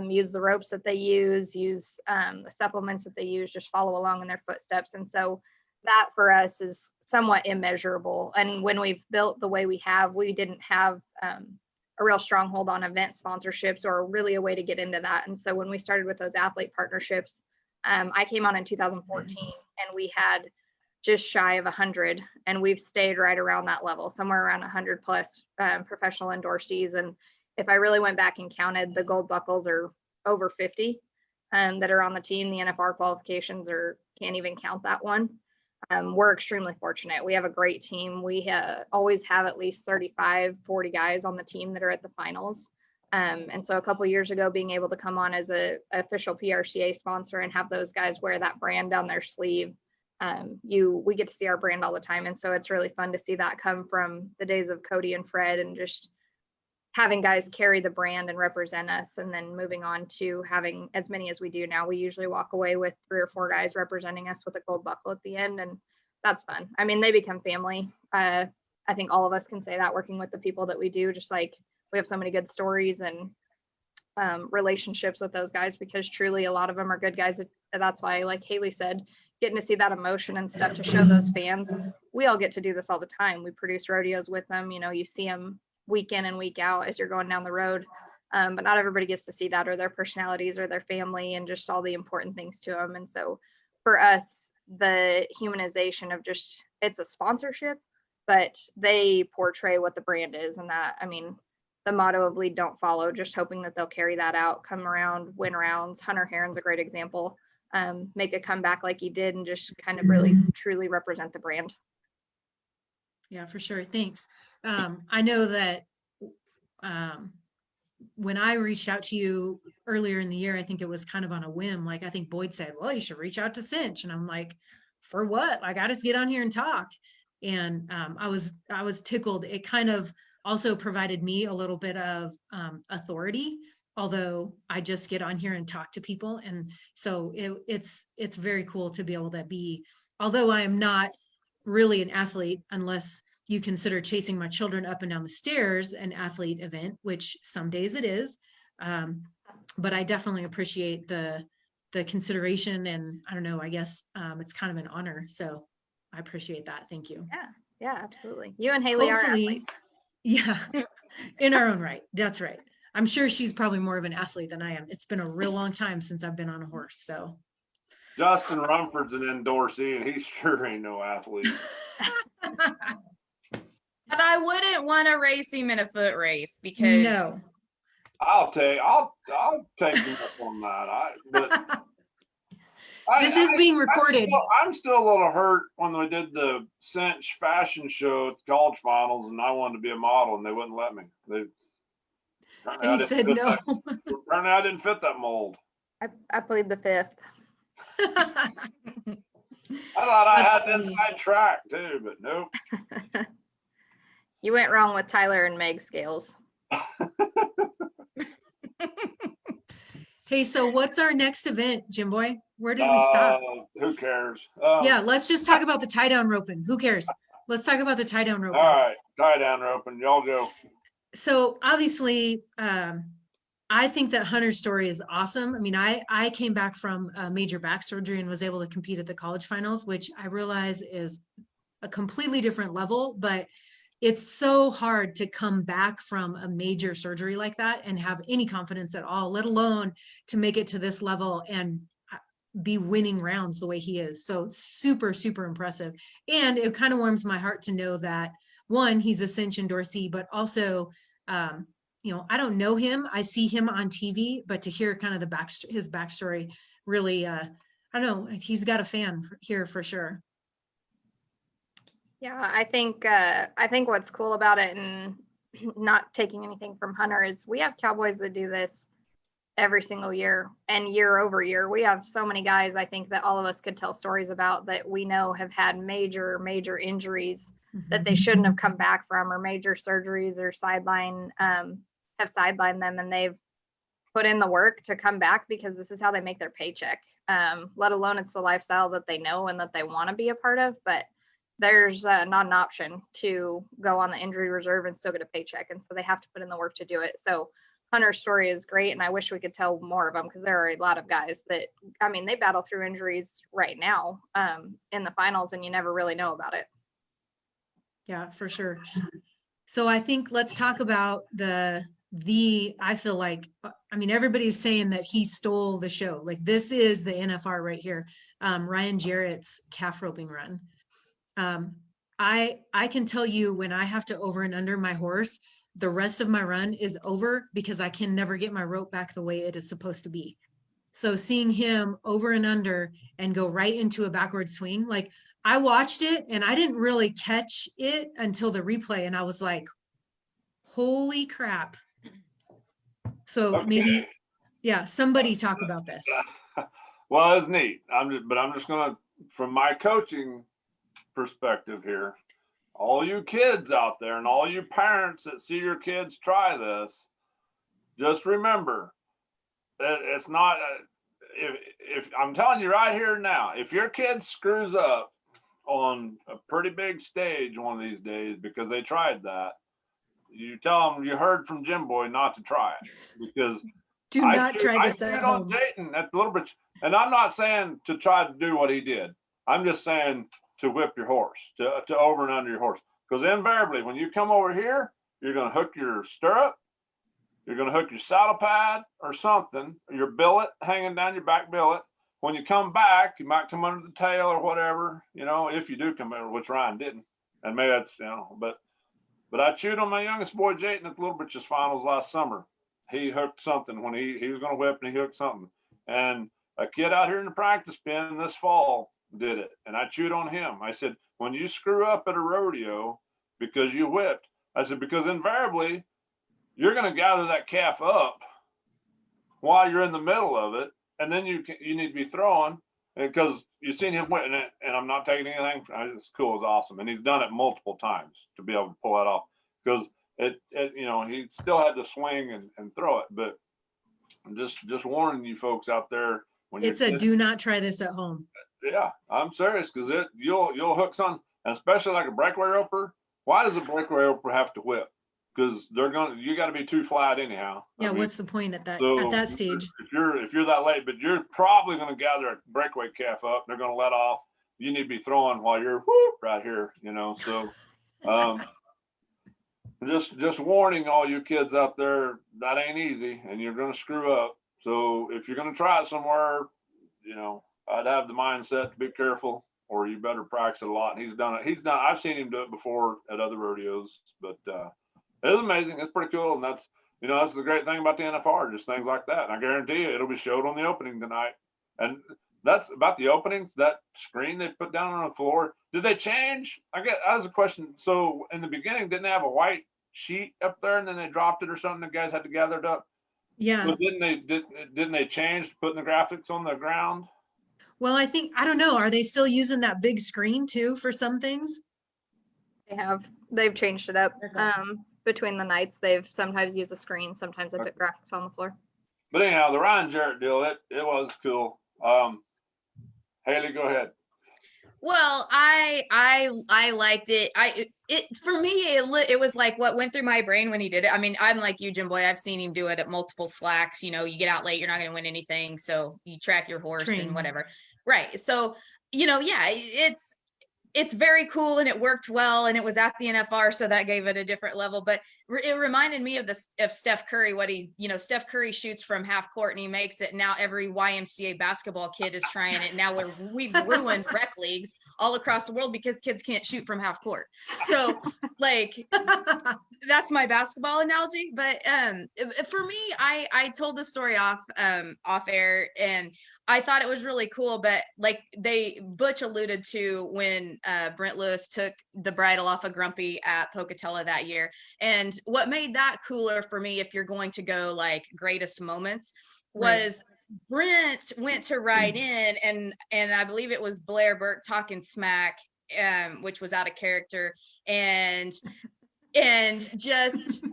use the ropes that they use the supplements that they use, just follow along in their footsteps. And so that for us is somewhat immeasurable. And when we've built the way we have, we didn't have a real stronghold on event sponsorships or really a way to get into that. And so when we started with those athlete partnerships, I came on in 2014 and we had just shy of 100, and we've stayed right around that level, somewhere around 100 plus professional endorsees. And if I really went back and counted, the gold buckles are over 50 that are on the team. The NFR qualifications can't even count that one. We're extremely fortunate. We have a great team. We always have at least 35, 40 guys on the team that are at the finals. And so a couple of years ago, being able to come on as an official PRCA sponsor and have those guys wear that brand down their sleeve, we get to see our brand all the time. And so it's really fun to see that come from the days of Cody and Fred, and just having guys carry the brand and represent us, and then moving on to having as many as we do now. We usually walk away with 3 or 4 guys representing us with a gold buckle at the end, and that's fun. I mean, they become family. I think all of us can say that, working with the people that we do, just like we have so many good stories and relationships with those guys, because truly a lot of them are good guys. That's why, like Haley said, getting to see that emotion and stuff to show those fans. We all get to do this all the time. We produce rodeos with them. You know, you see them week in and week out as you're going down the road. But not everybody gets to see that, or their personalities, or their family, and just all the important things to them. And so for us, the humanization of just, it's a sponsorship, but they portray what the brand is. And that, I mean, the motto of lead, don't follow, just hoping that they'll carry that out, come around, win rounds. Hunter Heron's a great example. Make a comeback like he did, and just kind of really truly represent the brand. Yeah, for sure. Thanks. I know that when I reached out to you earlier in the year, I think it was kind of on a whim. Like, I think Boyd said, well, you should reach out to Cinch. And I'm like, for what? Like, I just get on here and talk. And I was tickled. It kind of also provided me a little bit of authority, although I just get on here and talk to people. And so it's very cool to be able to be, although I am not really an athlete, unless you consider chasing my children up and down the stairs an athlete event, which some days it is. But I definitely appreciate the consideration, and I don't know, I guess it's kind of an honor. So I appreciate that. Thank you. Yeah, absolutely. You and Haley are athletes. Yeah, in our own right. That's right. I'm sure she's probably more of an athlete than I am. It's been a real long time since I've been on a horse. So Justin Rumford's an endorsee, and he sure ain't no athlete. But I wouldn't want to race him in a foot race, because no. I'll take him up on that. This is being recorded. I'm still a little hurt when we did the Cinch fashion show at the college finals, and I wanted to be a model, and they wouldn't let me. They said no. Apparently, I didn't fit that mold. I played the 5th. I thought I had the inside track too, but nope. You went wrong with Tyler and Meg scales. Hey, so what's our next event, Jim Boy? Where did we stop? Who cares? Yeah, let's just talk about the tie down roping. Who cares? Let's talk about the tie down roping. All right, tie down roping. Y'all go. So obviously, I think that Hunter's story is awesome. I mean, I came back from a major back surgery and was able to compete at the college finals, which I realize is a completely different level, but it's so hard to come back from a major surgery like that and have any confidence at all, let alone to make it to this level and be winning rounds the way he is. So super, super impressive. And it kind of warms my heart to know that one, he's a cinch endorsee, but also, I don't know him. I see him on TV, but to hear kind of his backstory really, I don't know, he's got a fan here for sure. Yeah, I think what's cool about it, and not taking anything from Hunter, is we have cowboys that do this every single year and year over year. We have so many guys, I think, that all of us could tell stories about that we know have had major injuries that they shouldn't have come back from, or major surgeries, or have sidelined them, and they've put in the work to come back because this is how they make their paycheck. Let alone it's the lifestyle that they know and that they want to be a part of, but there's not an option to go on the injury reserve and still get a paycheck. And so they have to put in the work to do it. So Hunter's story is great. And I wish we could tell more of them, because there are a lot of guys that, I mean, they battle through injuries right now in the finals, and you never really know about it. Yeah, for sure. So I think let's talk about I feel like, I mean, everybody's saying that he stole the show. Like, this is the NFR right here. Ryan Jarrett's calf roping run. I can tell you, when I have to over and under my horse, the rest of my run is over because I can never get my rope back the way it is supposed to be. So seeing him over and under and go right into a backward swing, like, I watched it and I didn't really catch it until the replay, and I was like, holy crap. So Okay. maybe, yeah, somebody talk about this. Well, it's neat. I'm just gonna, from my coaching perspective here, all you kids out there and all you parents that see your kids try this, just remember that it's not, if I'm telling you right here now, if your kid screws up on a pretty big stage one of these days because they tried that, you tell them you heard from Jim Boy not to try it, because Do not try this at home. Dayton at a little bit, and I'm not saying to try to do what he did. I'm just saying to whip your horse, to over and under your horse. Because invariably, when you come over here, you're going to hook your stirrup, you're going to hook your saddle pad or something, or your billet hanging down your back billet. When you come back, you might come under the tail or whatever, if you do come over, which Ryan didn't. And maybe that's, but I chewed on my youngest boy, Jayton, at the Little Britches finals last summer. He hooked something when he was going to whip, and he hooked something. And a kid out here in the practice pen this fall did it, and I chewed on him. I said, when you screw up at a rodeo because you whipped, I said, because invariably you're going to gather that calf up while you're in the middle of it, and then you need to be throwing, because you've seen him whip, and I'm not taking anything. It's cool, it's awesome, and he's done it multiple times to be able to pull that off, because he still had to swing and throw it. But I'm just warning you folks out there, when it's do not try this at home. Yeah, I'm serious, because you'll hook some, and especially like a breakaway roper. Why does a breakaway roper have to whip? Because you got to be too flat anyhow. Yeah, what's the point at that stage? If you're that late, but you're probably going to gather a breakaway calf up, they're going to let off. You need to be throwing while you're right here. So just warning all you kids out there, that ain't easy, and you're going to screw up. So if you're going to try it somewhere, I'd have the mindset to be careful, or you better practice it a lot. And he's done it. I've seen him do it before at other rodeos, but it's amazing. It's pretty cool. And that's the great thing about the NFR, just things like that. And I guarantee you, it'll be showed on the opening tonight. And that's about the openings, that screen they put down on the floor. Did they change? I guess that was a question. So in the beginning, didn't they have a white sheet up there, and then they dropped it or something? The guys had to gather it up. Yeah. So didn't they change putting the graphics on the ground? Well, I don't know. Are they still using that big screen too for some things? They've changed it up. Okay. Between the nights, they've sometimes used a screen, sometimes they put graphics on the floor. But anyhow, the Ryan Jarrett deal, it was cool. Haley, go ahead. Well, I liked it. It for me it was like what went through my brain when he did it. I mean, I'm like you, Jim Boy. I've seen him do it at multiple slacks. You know, you get out late, you're not going to win anything, so you track your horse Train. and whatever. Right. So, yeah, it's very cool and it worked well and it was at the NFR, so that gave it a different level. But it reminded me of Steph Curry, what Steph Curry shoots from half court and he makes it. Now every YMCA basketball kid is trying it. Now we've ruined rec leagues all across the world because kids can't shoot from half court. So like that's my basketball analogy. But for me, I told the story off air, and I thought it was really cool. But like Butch alluded to when Brent Lewis took the bridle off of Grumpy at Pocatello that year. And what made that cooler for me, if you're going to go like greatest moments, was Brent went to ride in, and I believe it was Blair Burke talking smack, which was out of character, and just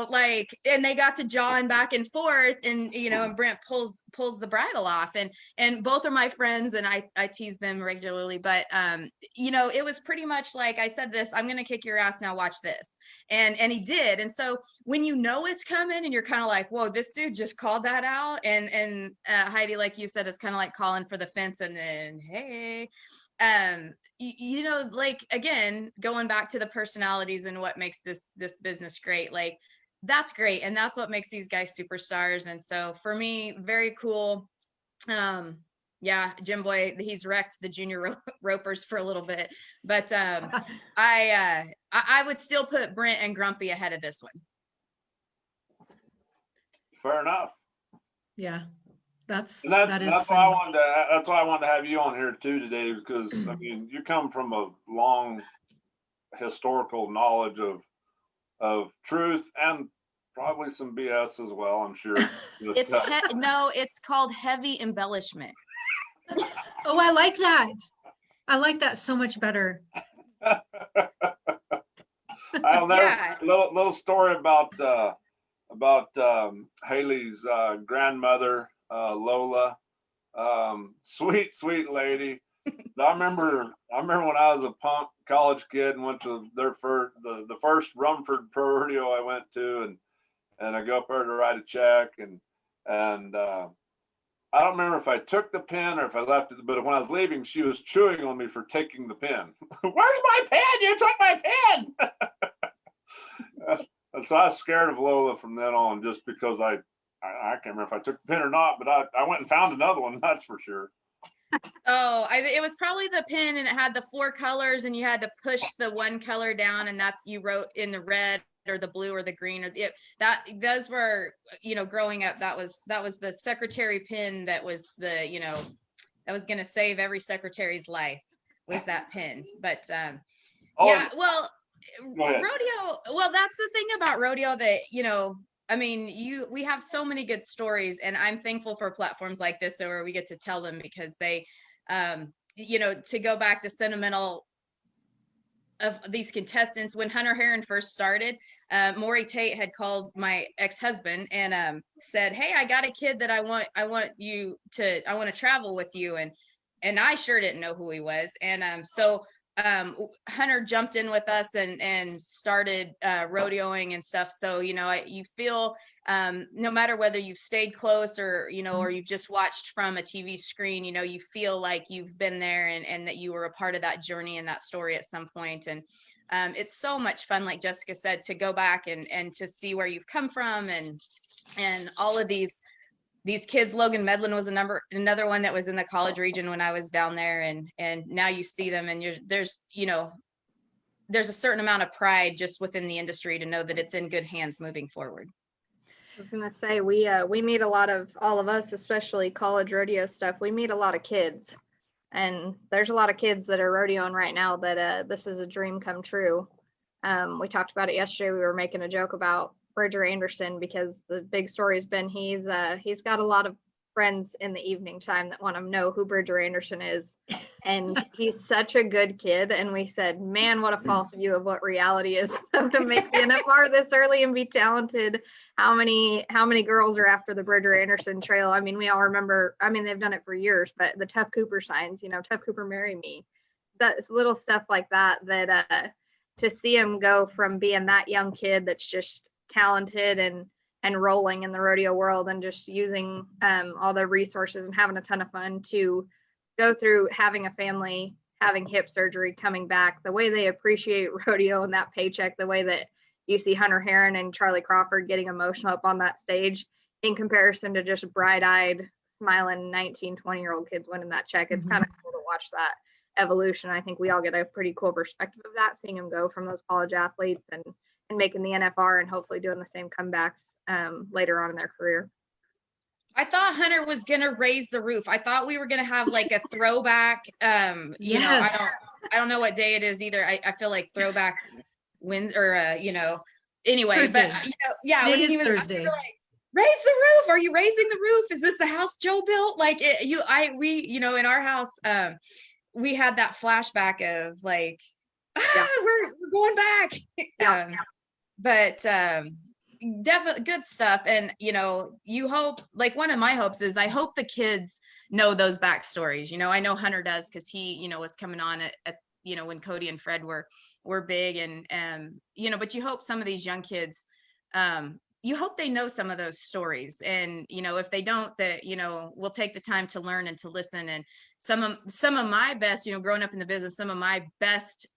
like, and they got to jawing back and forth, and and Brent pulls the bridle off, and both are my friends, and I tease them regularly, but it was pretty much like, I said this, I'm gonna kick your ass, now watch this, and he did. And so when it's coming and you're kind of like, whoa, this dude just called that out, and Heidi, like you said, it's kind of like calling for the fence, and then hey, like, again, going back to the personalities and what makes this business great, like that's great, and that's what makes these guys superstars. And so for me, very cool. Yeah, Jim Boy, he's wrecked the junior ropers for a little bit, but I would still put Brent and Grumpy ahead of this one. Fair enough. Yeah. That's why funny. that's why I wanted to have you on here too today, because I mean, you come from a long historical knowledge of truth and probably some BS as well, I'm sure. It's called heavy embellishment. Oh, I like that. I like that so much better. I'll never little story about Haley's grandmother, Lola, sweet lady. I remember when I was a punk college kid and went to the first Rumford Pro Rodeo I went to, and I go up there to write a check, and I don't remember if I took the pen or if I left it, but when I was leaving, she was chewing on me for taking the pen. Where's my pen? You took my pen. And so I was scared of Lola from then on, just because I can't remember if I took the pen or not, but I went and found another one, that's for sure. Oh, it was probably the pen, and it had the 4 colors, and you had to push the one color down, and that's, you wrote in the red or the blue or the green, or those were, growing up, that was the secretary pin, that was that was going to save every secretary's life, was that pin. But yeah, well, rodeo, well, that's the thing about rodeo, that I mean, we have so many good stories, and I'm thankful for platforms like this where we get to tell them, because they to go back, the sentimental of these contestants. When Hunter Heron first started, Maury Tate had called my ex-husband and said, hey, I got a kid that I want to travel with you, and I sure didn't know who he was, and so Hunter jumped in with us and started rodeoing and stuff. So you feel, no matter whether you've stayed close or or you've just watched from a TV screen, you feel like you've been there, and that you were a part of that journey and that story at some point. And it's so much fun, like Jessica said, to go back and to see where you've come from, and all of these kids. Logan Medlin was another one that was in the college region when I was down there, and now you see them, and there's a certain amount of pride just within the industry to know that it's in good hands moving forward. I was gonna say, we meet a lot of, all of us, especially college rodeo stuff, we meet a lot of kids, and there's a lot of kids that are rodeoing right now that this is a dream come true. We talked about it yesterday. We were making a joke about Bridger Anderson, because the big story has been he's got a lot of friends in the evening time that want to know who Bridger Anderson is, and he's such a good kid. And we said, man, what a false view of what reality is to make the NFR this early and be talented. How many girls are after the Bridger Anderson trail? I mean, we all remember, I mean, they've done it for years, but the Tough Cooper signs, Tough Cooper marry me. that little stuff like that, to see him go from being that young kid that's just talented and rolling in the rodeo world and just using all the resources and having a ton of fun, to go through having a family, having hip surgery, coming back, the way they appreciate rodeo and that paycheck, the way that you see Hunter Heron and Charlie Crawford getting emotional up on that stage in comparison to just bright-eyed, smiling 19, 20-year-old kids winning that check. It's kind of cool to watch that evolution. I think we all get a pretty cool perspective of that, seeing them go from those college athletes and making the NFR and hopefully doing the same comebacks later on in their career. I thought Hunter was gonna raise the roof. I thought we were gonna have like a throwback. You know, I don't know what day it is either. I feel like throwback wins or anyway, Thursday. but yeah, Today when is he was Thursday. like, raise the roof. Are you raising the roof? Is this the house Joe built? Like we in our house, we had that flashback of like, we're going back. But definitely good stuff. And you hope, like, one of my hopes is I hope the kids know those backstories. I know Hunter does, because he was coming on at when Cody and Fred were big, and but you hope some of these young kids, you hope they know some of those stories, and if they don't, that we'll take the time to learn and to listen. And some of my best, growing up in the business, some of my best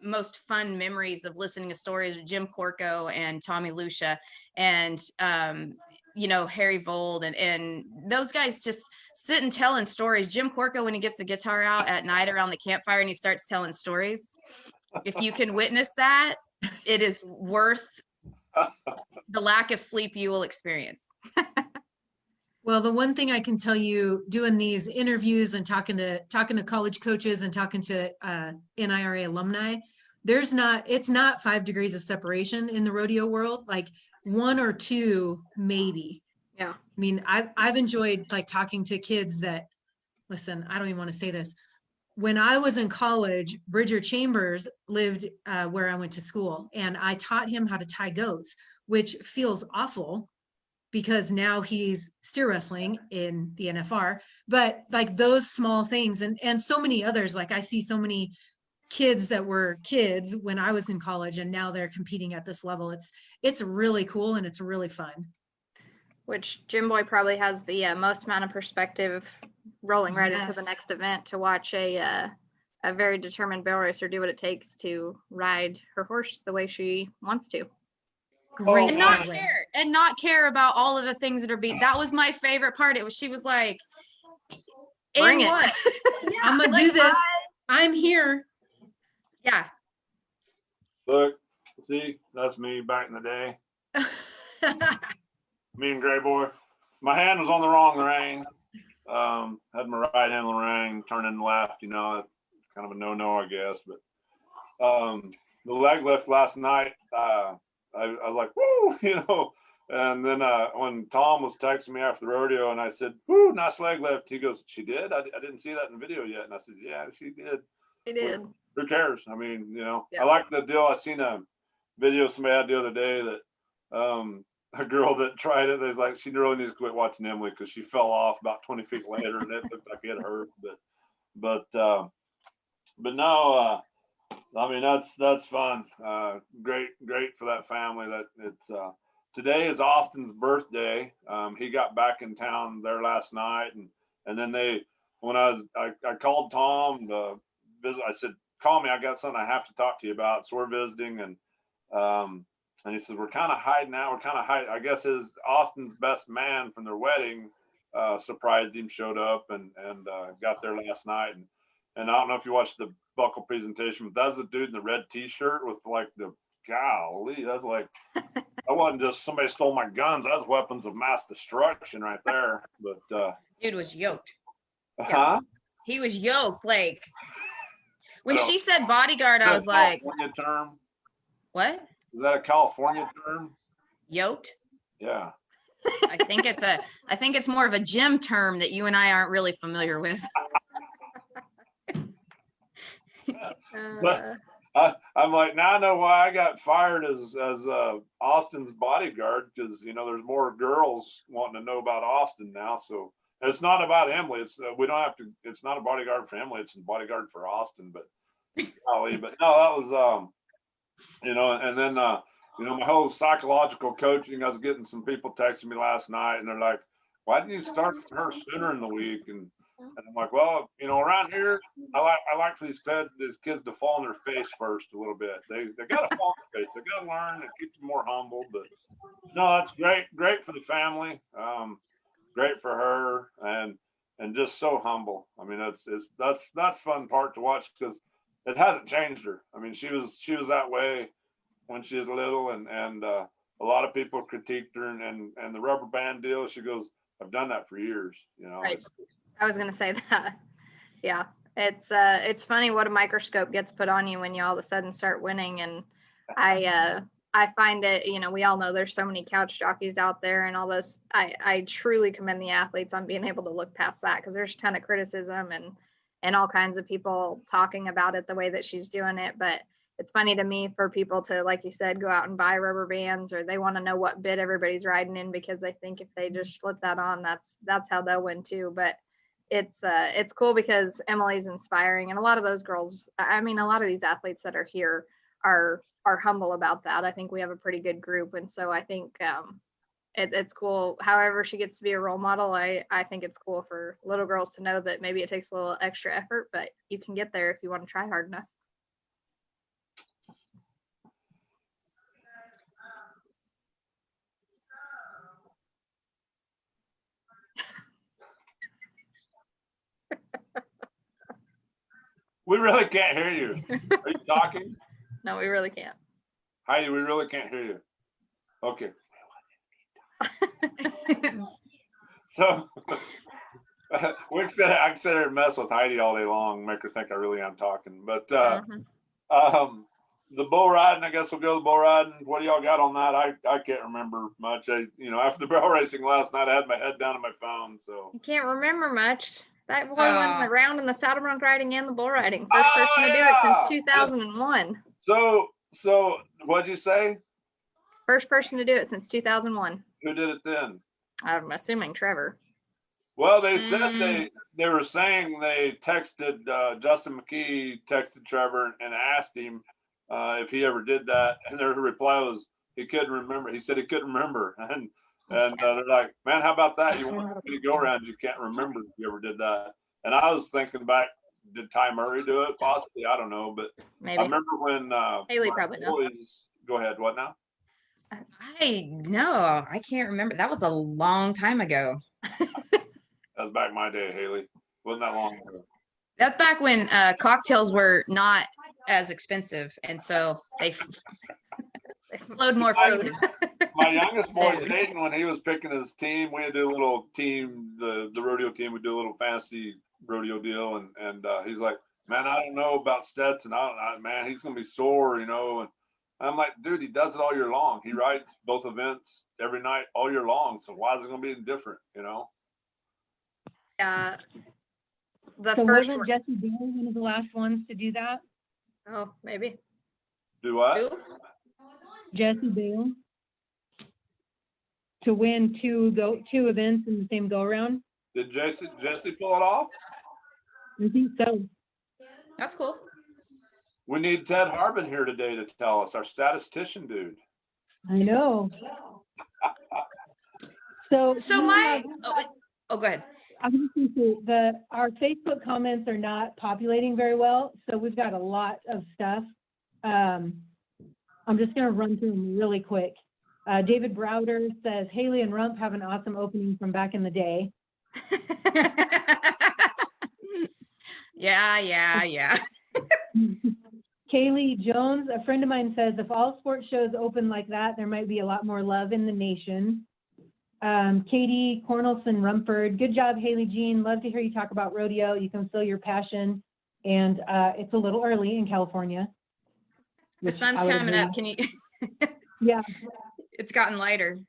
most fun memories of listening to stories of Jim Corco and Tommy Lucia and Harry Vold and those guys just sit and telling stories. Jim Corco, when he gets the guitar out at night around the campfire and he starts telling stories, if you can witness that, it is worth the lack of sleep you will experience. Well, the one thing I can tell you, doing these interviews and talking to college coaches and talking to NIRA alumni, it's not 5 degrees of separation in the rodeo world. Like 1 or 2, maybe. Yeah. I mean, I've enjoyed like talking to kids that, listen, I don't even want to say this. When I was in college, Bridger Chambers lived where I went to school, and I taught him how to tie goats, which feels awful, because now he's steer wrestling in the NFR. But like those small things and so many others, like I see so many kids that were kids when I was in college and now they're competing at this level. It's really cool and it's really fun. Which Jim Boy probably has the most amount of perspective rolling right into the Yes. next event, to watch a very determined barrel racer do what it takes to ride her horse the way she wants to. Great. And not care about all of the things that are being. That was my favorite part. She was like, Bring and it. what? Yeah, I'm gonna do this. I'm here. Yeah. Look, see, that's me back in the day. Me and Gray Boy. My hand was on the wrong rein. Had my right hand on the rein, turning left, kind of a no-no, I guess. But the leg lift last night, I was like, woo, and then when Tom was texting me after the rodeo and I said, woo, nice leg lift, he goes, she did? I didn't see that in the video yet. And I said, yeah, she did. She did. Who cares? I mean, Yeah. I like the deal. I seen a video somebody had the other day that a girl that tried it, they like, she really needs to quit watching Emily because she fell off about 20 feet later and it looked like it hurt. But no, I mean, that's fun. Great for that family. That it's today is Austin's birthday. He got back in town there last night, and then when I called Tom to visit, I said, call me. I got something I have to talk to you about. So we're visiting, and he said, we're kind of hiding out. I guess Austin's best man from their wedding surprised him, showed up, and got there last night. And I don't know if you watched the buckle presentation, but that's the dude in the red t-shirt with like the, golly, that's like, that wasn't just somebody stole my guns. That's weapons of mass destruction right there. But Dude was yoked. huh? He was yoked. Like when she said bodyguard, I was like, California term? What? Is that a California term? Yoked? Yeah. I think it's more of a gym term that you and I aren't really familiar with. But I'm like, now I know why I got fired as Austin's bodyguard, because there's more girls wanting to know about Austin now. So It's not about Emily. It's we don't have to. It's not a bodyguard for Emily. It's a bodyguard for Austin. But golly, but no, that was you know, and then you know, my whole psychological coaching. I was getting some people texting me last night, and they're like, "Why didn't you start her sooner in the week?" And I'm like, "Well, you know, around here, I like for these kids to fall on their face first a little bit. They got to fall on their face. They got to learn and keep them more humble." But no, that's great for the family. Great for her, and just so humble. I mean, that's fun part to watch because it hasn't changed her. I mean, she was that way when she was little, and a lot of people critiqued her, and the rubber band deal. She goes, "I've done that for years," you know. Right. I was gonna say that. Yeah, it's funny what a microscope gets put on you when you all of a sudden start winning, and I find it, you know, we all know there's so many couch jockeys out there and all this. I truly commend the athletes on being able to look past that, because there's a ton of criticism and all kinds of people talking about it the way that she's doing it. But it's funny to me for people to, like you said, go out and buy rubber bands, or they want to know what bit everybody's riding in because they think if they just slip that on, that's how they'll win too. But it's cool because Emily's inspiring, and a lot of those girls, I mean, a lot of these athletes that are here are humble about that. I think we have a pretty good group, and so I think it's cool. However she gets to be a role model, I think it's cool for little girls to know that maybe it takes a little extra effort, but you can get there if you want to try hard enough. We really can't hear you. Are you talking? No, we really can't. Heidi, we really can't hear you. Okay. So I can sit here and mess with Heidi all day long, make her think I really am talking. But the bull riding, I guess we'll go to the bull riding. What do y'all got on that? I can't remember much. You know, after the barrel racing last night, I had my head down on my phone. So You can't remember much. That boy won the round in the saddle bronc riding and the bull riding. First person to do it since 2001. So what'd you say? First person to do it since 2001. Who did it then? I'm assuming Trevor. Well, they said they were saying they texted Justin McKee texted Trevor and asked him if he ever did that, and their reply was he couldn't remember. He said he couldn't remember, and they're like, "Man, how about that? You want to go around, you can't remember if you ever did that." And I was thinking back, did Ty Murray do it? Possibly, I don't know, but Maybe. I remember when Haley probably knows. Go ahead. What now? I can't remember. That was a long time ago. That was back in my day, Haley. Wasn't that long ago. That's back when cocktails were not as expensive, and so they flowed more freely. My youngest boy, Dayton, when he was picking his team, we had to do a little team, the rodeo team would do a little fantasy rodeo deal, and he's like, "Man, I don't know about Stetson. Man, he's gonna be sore, you know." And I'm like, "Dude, he does it all year long. He rides both events every night all year long. So why is it gonna be any different, you know?" The so first wasn't one. Jesse Beal one of the last ones to do that? Oh, maybe. Do what? Who? Jesse Beal to win two events in the same go around. Did Jesse pull it off? I think so. That's cool. We need Ted Harbin here today to tell us, our statistician dude. I know. So my go ahead. I was just going to say our Facebook comments are not populating very well, so we've got a lot of stuff. I'm just going to run through them really quick. David Browder says Haley and Rump have an awesome opening from back in the day. Yeah. Kaylee Jones, a friend of mine, says if all sports shows open like that, there might be a lot more love in the nation. Katie Cornelson Rumford, good job, Haley Jean. Love to hear you talk about rodeo. You can feel your passion, and it's a little early in California. The sun's coming up. Can you? Yeah. It's gotten lighter.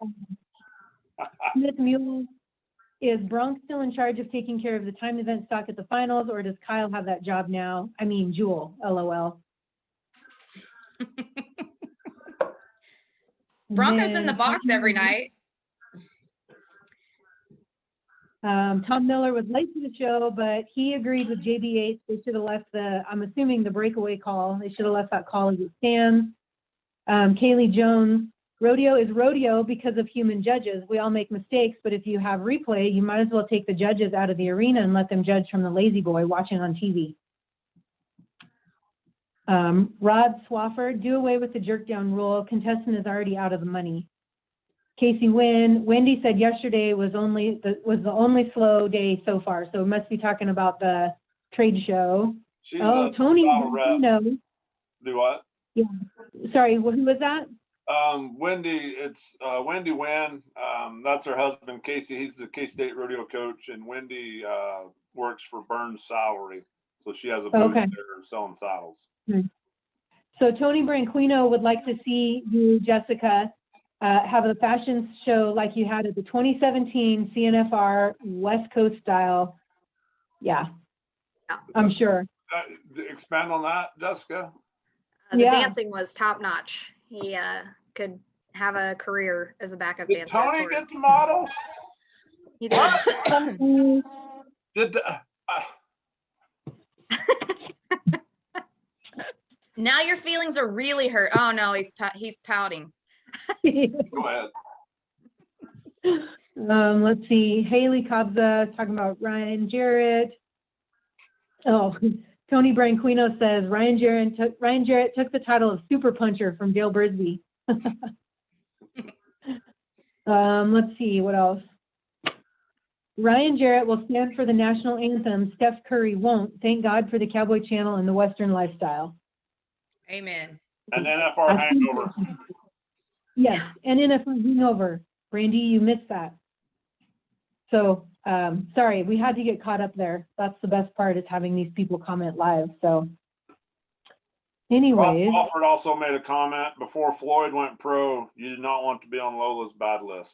Smith Mule, is Bronx still in charge of taking care of the timed event stock at the finals, or does Kyle have that job now? I mean, Jewel, LOL. Broncos in the box every night. Tom Miller was late to the show, but he agreed with JBH. They should have left I'm assuming the breakaway call. They should have left that call as it stands. Kaylee Jones, rodeo is rodeo because of human judges. We all make mistakes, but if you have replay, you might as well take the judges out of the arena and let them judge from the lazy boy watching on TV. Rod Swafford, do away with the jerk down rule. Contestant is already out of the money. Casey Wynn, Wendy said yesterday was the only slow day so far. So we must be talking about the trade show. She's Tony, do what? Yeah. Sorry, who was that? Wendy, it's Wendy Wynn. That's her husband, Casey. He's the K-State rodeo coach, and Wendy works for Burns Salary. So she has a booth there selling saddles. So Tony Branquino would like to see you, Jessica, have a fashion show like you had at the 2017 CNFR West Coast style. Yeah, I'm sure. Expand on that, Jessica. The dancing was top notch. He could have a career as a backup dancer. Did Tony get the model? He did. Did Now your feelings are really hurt. Oh no, he's pouting. Go ahead. Let's see. Haley Kabza talking about Ryan Jarrett. Oh, Tony Branquino says Ryan Jarrett took the title of Super Puncher from Dale Brisby. Let's see what else. Ryan Jarrett will stand for the national anthem. Steph Curry won't. Thank God for the Cowboy Channel and the Western lifestyle. Amen. And NFR hangover. Yes, and NFR hangover. Brandy, you missed that. So, sorry, we had to get caught up there. That's the best part, is having these people comment live. So, anyways. Ross Alford also made a comment, before Floyd went pro, you did not want to be on Lola's bad list.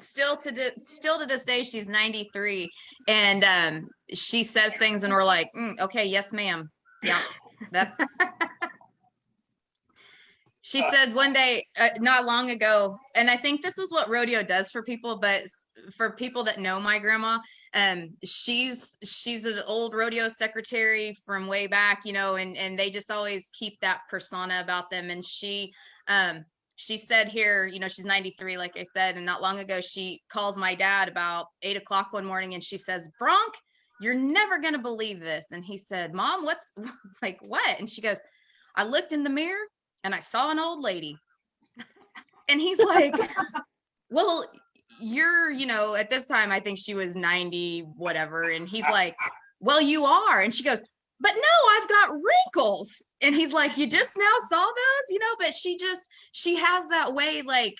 Still to this day, she's 93, and she says things, and we're like, okay, yes, ma'am. Yeah, that's. She said one day, not long ago, and I think this is what rodeo does for people, but for people that know my grandma, she's an old rodeo secretary from way back, and they just always keep that persona about them. And she said here, she's 93, like I said, and not long ago, she calls my dad about 8 o'clock one morning, and she says, Bronk, you're never going to believe this. And he said, Mom, what's like, what? And she goes, I looked in the mirror and I saw an old lady. And he's like, well, you're, at this time, I think she was 90, whatever. And he's like, well, you are. And she goes, but no, I've got wrinkles. And he's like, you just now saw those, but she has that way, like,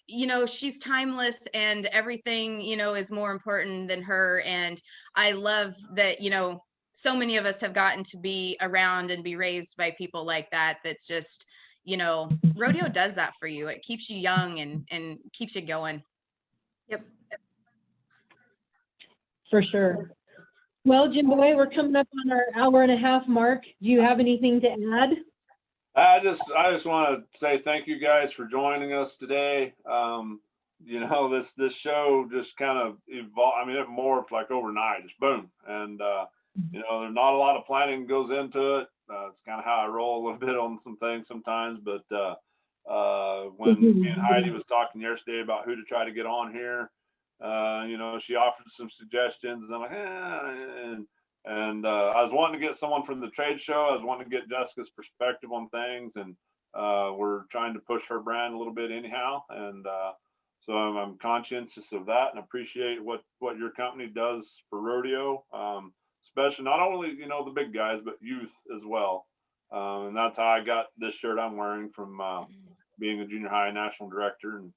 she's timeless, and everything, is more important than her. And I love that, so many of us have gotten to be around and be raised by people like that. That's just, rodeo does that for you. It keeps you young and keeps you going. Yep. For sure. Well, Jim Boy, we're coming up on our hour-and-a-half mark. Do you have anything to add? I just want to say thank you guys for joining us today. This show just kind of evolved. I mean, it morphed like overnight, just boom. And there's not a lot of planning goes into it. It's kind of how I roll a little bit on some things sometimes. But when me and Heidi was talking yesterday about who to try to get on here, she offered some suggestions, and I'm like, and I was wanting to get someone from the trade show. I was wanting to get Jessica's perspective on things, and we're trying to push her brand a little bit anyhow. And so I'm conscientious of that, and appreciate what your company does for rodeo, especially not only the big guys, but youth as well. And that's how I got this shirt I'm wearing, from being a junior high national director and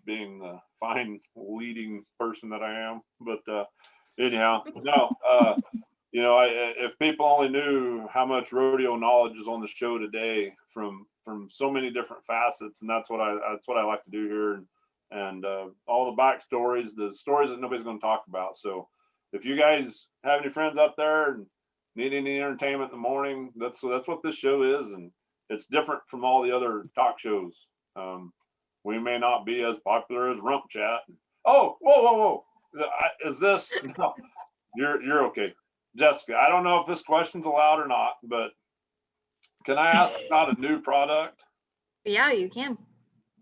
being the fine leading person that I am. But anyhow, no, if people only knew how much rodeo knowledge is on the show today from so many different facets, and that's what I like to do here, and all the backstories, the stories that nobody's going to talk about. So if you guys have any friends out there and need any entertainment in the morning, that's what this show is, and it's different from all the other talk shows. We may not be as popular as Rump Chat, Oh, whoa. Is this, no, you're okay. Jessica, I don't know if this question's allowed or not, but can I ask about a new product? Yeah, you can.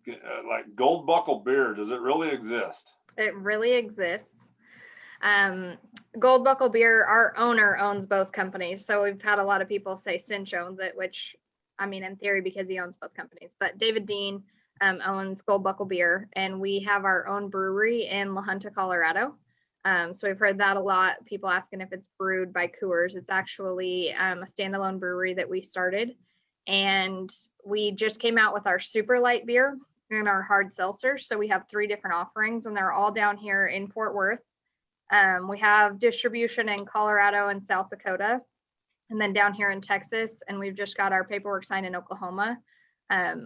Like Gold Buckle beer, does it really exist? It really exists. Gold Buckle Beer, our owner owns both companies. So we've had a lot of people say Cinch owns it, which I mean, in theory, because he owns both companies. But David Dean owns Gold Buckle Beer, and we have our own brewery in La Junta, Colorado. So we've heard that a lot. People asking if it's brewed by Coors. It's actually a standalone brewery that we started. And we just came out with our super light beer and our hard seltzers. So we have 3 different offerings, and they're all down here in Fort Worth. We have distribution in Colorado and South Dakota, and then down here in Texas, and we've just got our paperwork signed in Oklahoma.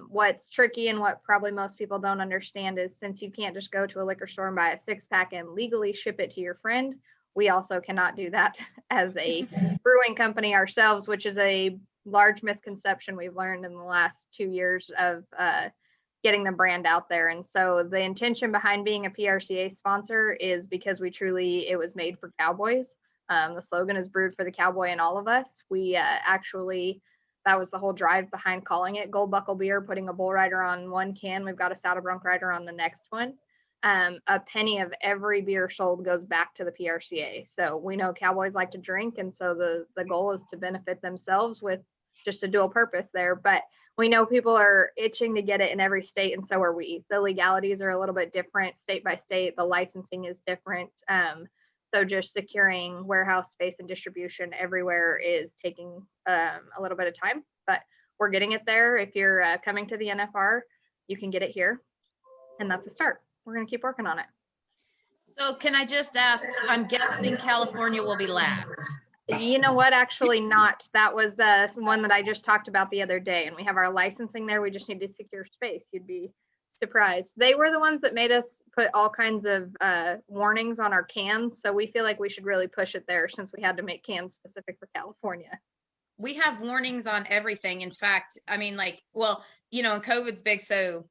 What's tricky and what probably most people don't understand is since you can't just go to a liquor store and buy a 6-pack and legally ship it to your friend, we also cannot do that as a brewing company ourselves, which is a large misconception we've learned in the last 2 years of getting the brand out there. And so the intention behind being a PRCA sponsor is because it was made for cowboys. The slogan is brewed for the cowboy in all of us. We that was the whole drive behind calling it Gold Buckle Beer, putting a bull rider on one can. We've got a saddle bronc rider on the next one. A penny of every beer sold goes back to the PRCA. So we know cowboys like to drink. And so the goal is to benefit themselves with just a dual purpose there. But we know people are itching to get it in every state, and so are we. The legalities are a little bit different state by state. The licensing is different. So just securing warehouse space and distribution everywhere is taking a little bit of time, but we're getting it there. If you're coming to the NFR, you can get it here, and that's a start. We're going to keep working on it. So can I just ask, I'm guessing California will be last. You know what? Actually not. That was one that I just talked about the other day, and we have our licensing there. We just need to secure space. You'd be surprised. They were the ones that made us put all kinds of warnings on our cans. So we feel like we should really push it there since we had to make cans specific for California. We have warnings on everything. In fact, I mean, like, well, COVID's big. So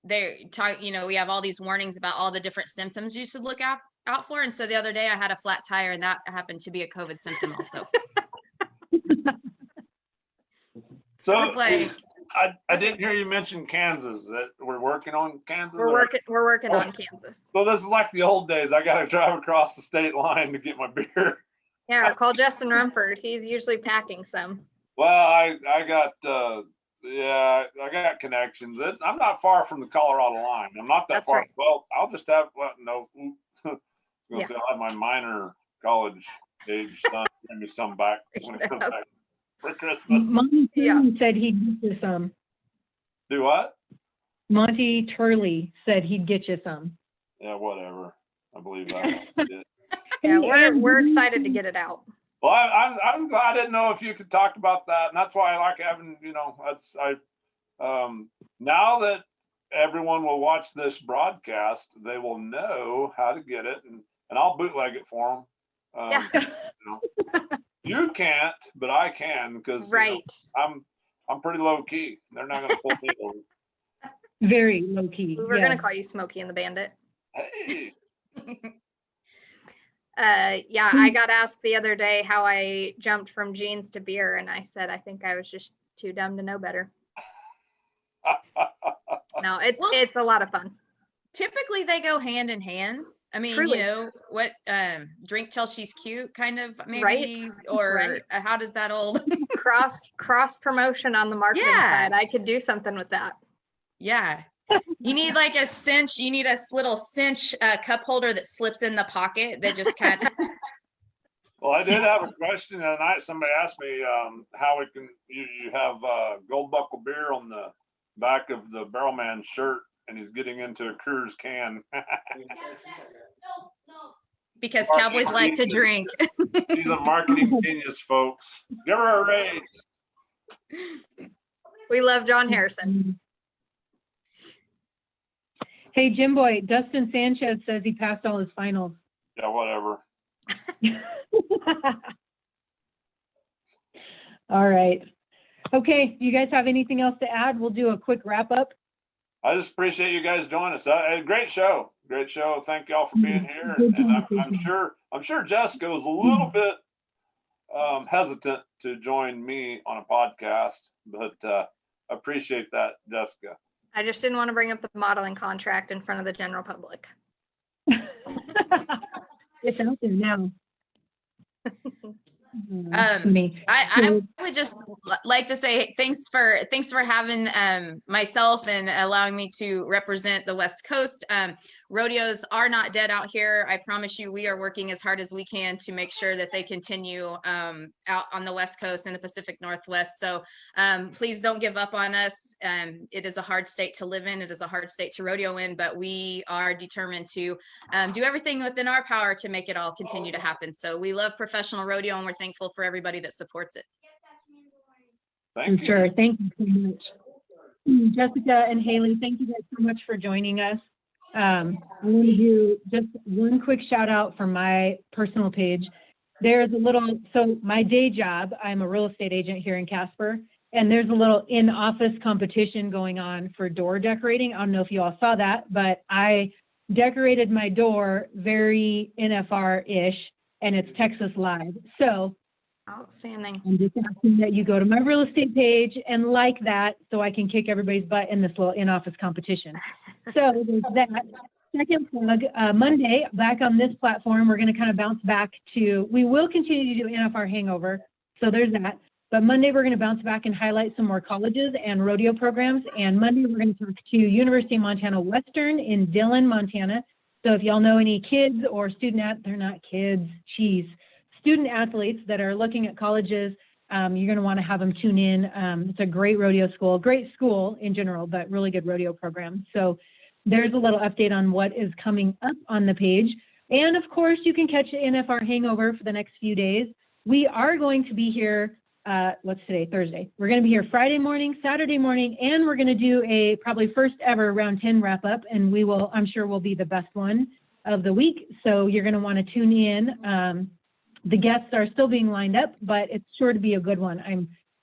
we have all these warnings about all the different symptoms you should look out for. And so the other day I had a flat tire, and that happened to be a COVID symptom also. So like, I didn't hear you mention Kansas. That we're working on Kansas. We're working on Kansas. So this is like the old days. I got to drive across the state line to get my beer. Yeah, call Justin Rumford. He's usually packing some. Well, I got I got connections. I'm not far from the Colorado line. I'm not that That's far. right. Well, I'll just have I'll Yeah. have my minor college age son bring me some back when it comes back for Christmas. Monty Yeah. said he'd get you some. Do what? Monty Turley said he'd get you some. Yeah, whatever. I believe that. Yeah, And we're excited to get it out. Well, I'm glad. I didn't know if you could talk about that, and that's why I like having, now that everyone will watch this broadcast, they will know how to get it, and I'll bootleg it for them. Yeah. You can't, but I can because Right. I'm pretty low key. They're not going to pull me over. very low key. We were yeah. going to call you Smokey and the Bandit. Hey. Yeah, I got asked the other day how I jumped from jeans to beer, and I said I think I was just too dumb to know better. No, it's a lot of fun. Typically they go hand in hand. I mean, Truly. what drink till she's cute kind of maybe, Right, or right. how does that old cross promotion on the marketing Yeah. side. I could do something with that. Yeah. You need like a cinch, you need a little cinch cup holder that slips in the pocket that just kind of. Well, I did have a question the other night. Somebody asked me how we can you have Gold Buckle beer on the back of the Barrelman shirt, and he's getting into a Coors can. Because cowboys like to drink. She's a marketing genius, folks. Give her a raise. We love John Harrison. Hey, Jim Boy, Dustin Sanchez says he passed all his finals. Yeah, whatever. All right. Okay, you guys have anything else to add? We'll do a quick wrap up. I just appreciate you guys joining us. A great show. Great show. Thank y'all for being here. Good And I'm conversation. sure Jessica was a little bit hesitant to join me on a podcast, but appreciate that, Jessica. I just didn't want to bring up the modeling contract in front of the general public. It's out there now. I would just like to say thanks for having myself and allowing me to represent the West Coast. Rodeos are not dead out here. I promise you, we are working as hard as we can to make sure that they continue out on the West Coast and the Pacific Northwest. So please don't give up on us. It is a hard state to live in. It is a hard state to rodeo in, but we are determined to do everything within our power to make it all continue to happen. So we love professional rodeo, and we're thankful for everybody that supports it. Thank you. Sure. Thank you so much. Jessica and Haley, thank you guys so much for joining us. I want to do just one quick shout out for my personal page. There's a little, so my day job, I'm a real estate agent here in Casper, and there's a little in-office competition going on for door decorating. I don't know if you all saw that, but I decorated my door very NFR-ish, and it's Texas Live. So Outstanding. I'm just asking that you go to my real estate page and like that so I can kick everybody's butt in this little in-office competition. So there's that. Second plug, Monday, back on this platform, we're going to kind of bounce back to, we will continue to do NFR Hangover. So there's that. But Monday, we're going to bounce back and highlight some more colleges and rodeo programs. And Monday, we're going to talk to University of Montana Western in Dillon, Montana. So if y'all know any kids or they're not kids, student athletes that are looking at colleges, you're going to want to have them tune in. It's a great rodeo school, great school in general, but really good rodeo program. So there's a little update on what is coming up on the page. And of course, you can catch the NFR Hangover for the next few days. We are going to be here, what's today, Thursday. We're going to be here Friday morning, Saturday morning, and we're going to do a probably first ever round 10 wrap up. And we will, I'm sure will be the best one of the week. So you're going to want to tune in. The guests are still being lined up, but it's sure to be a good one.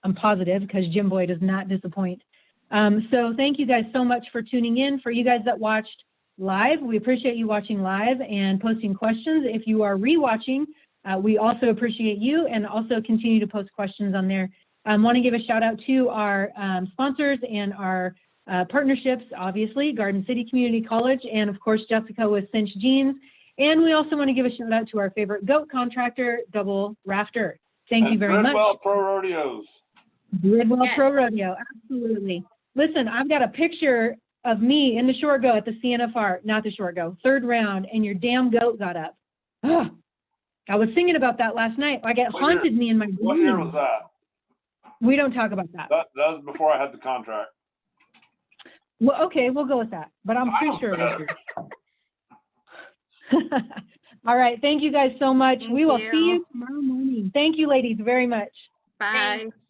I'm positive, because Jim Boy does not disappoint. So thank you guys so much for tuning in. For you guys that watched live, we appreciate you watching live and posting questions. If you are rewatching, we also appreciate you, and also continue to post questions on there. I want to give a shout out to our sponsors and our partnerships, obviously, Garden City Community College, and of course, Jessica with Cinch Jeans. And we also want to give a shout out to our favorite goat contractor, Double Rafter. Thank you very much. Bridwell Pro Rodeos. Bridwell Yes. Pro Rodeo, absolutely. Listen, I've got a picture of me in the short go at the CNFR, not the short go, third round, and your damn goat got up. Ugh. I was singing about that last night. Like, it haunted me in my What year was dreams. that? We don't talk about that. That was before I had the contract. Well, okay, we'll go with that, but I'm pretty sure it was yours. All right. Thank you guys so much. Thank We will you. see you tomorrow morning. Thank you, ladies, very much. Bye. Thanks.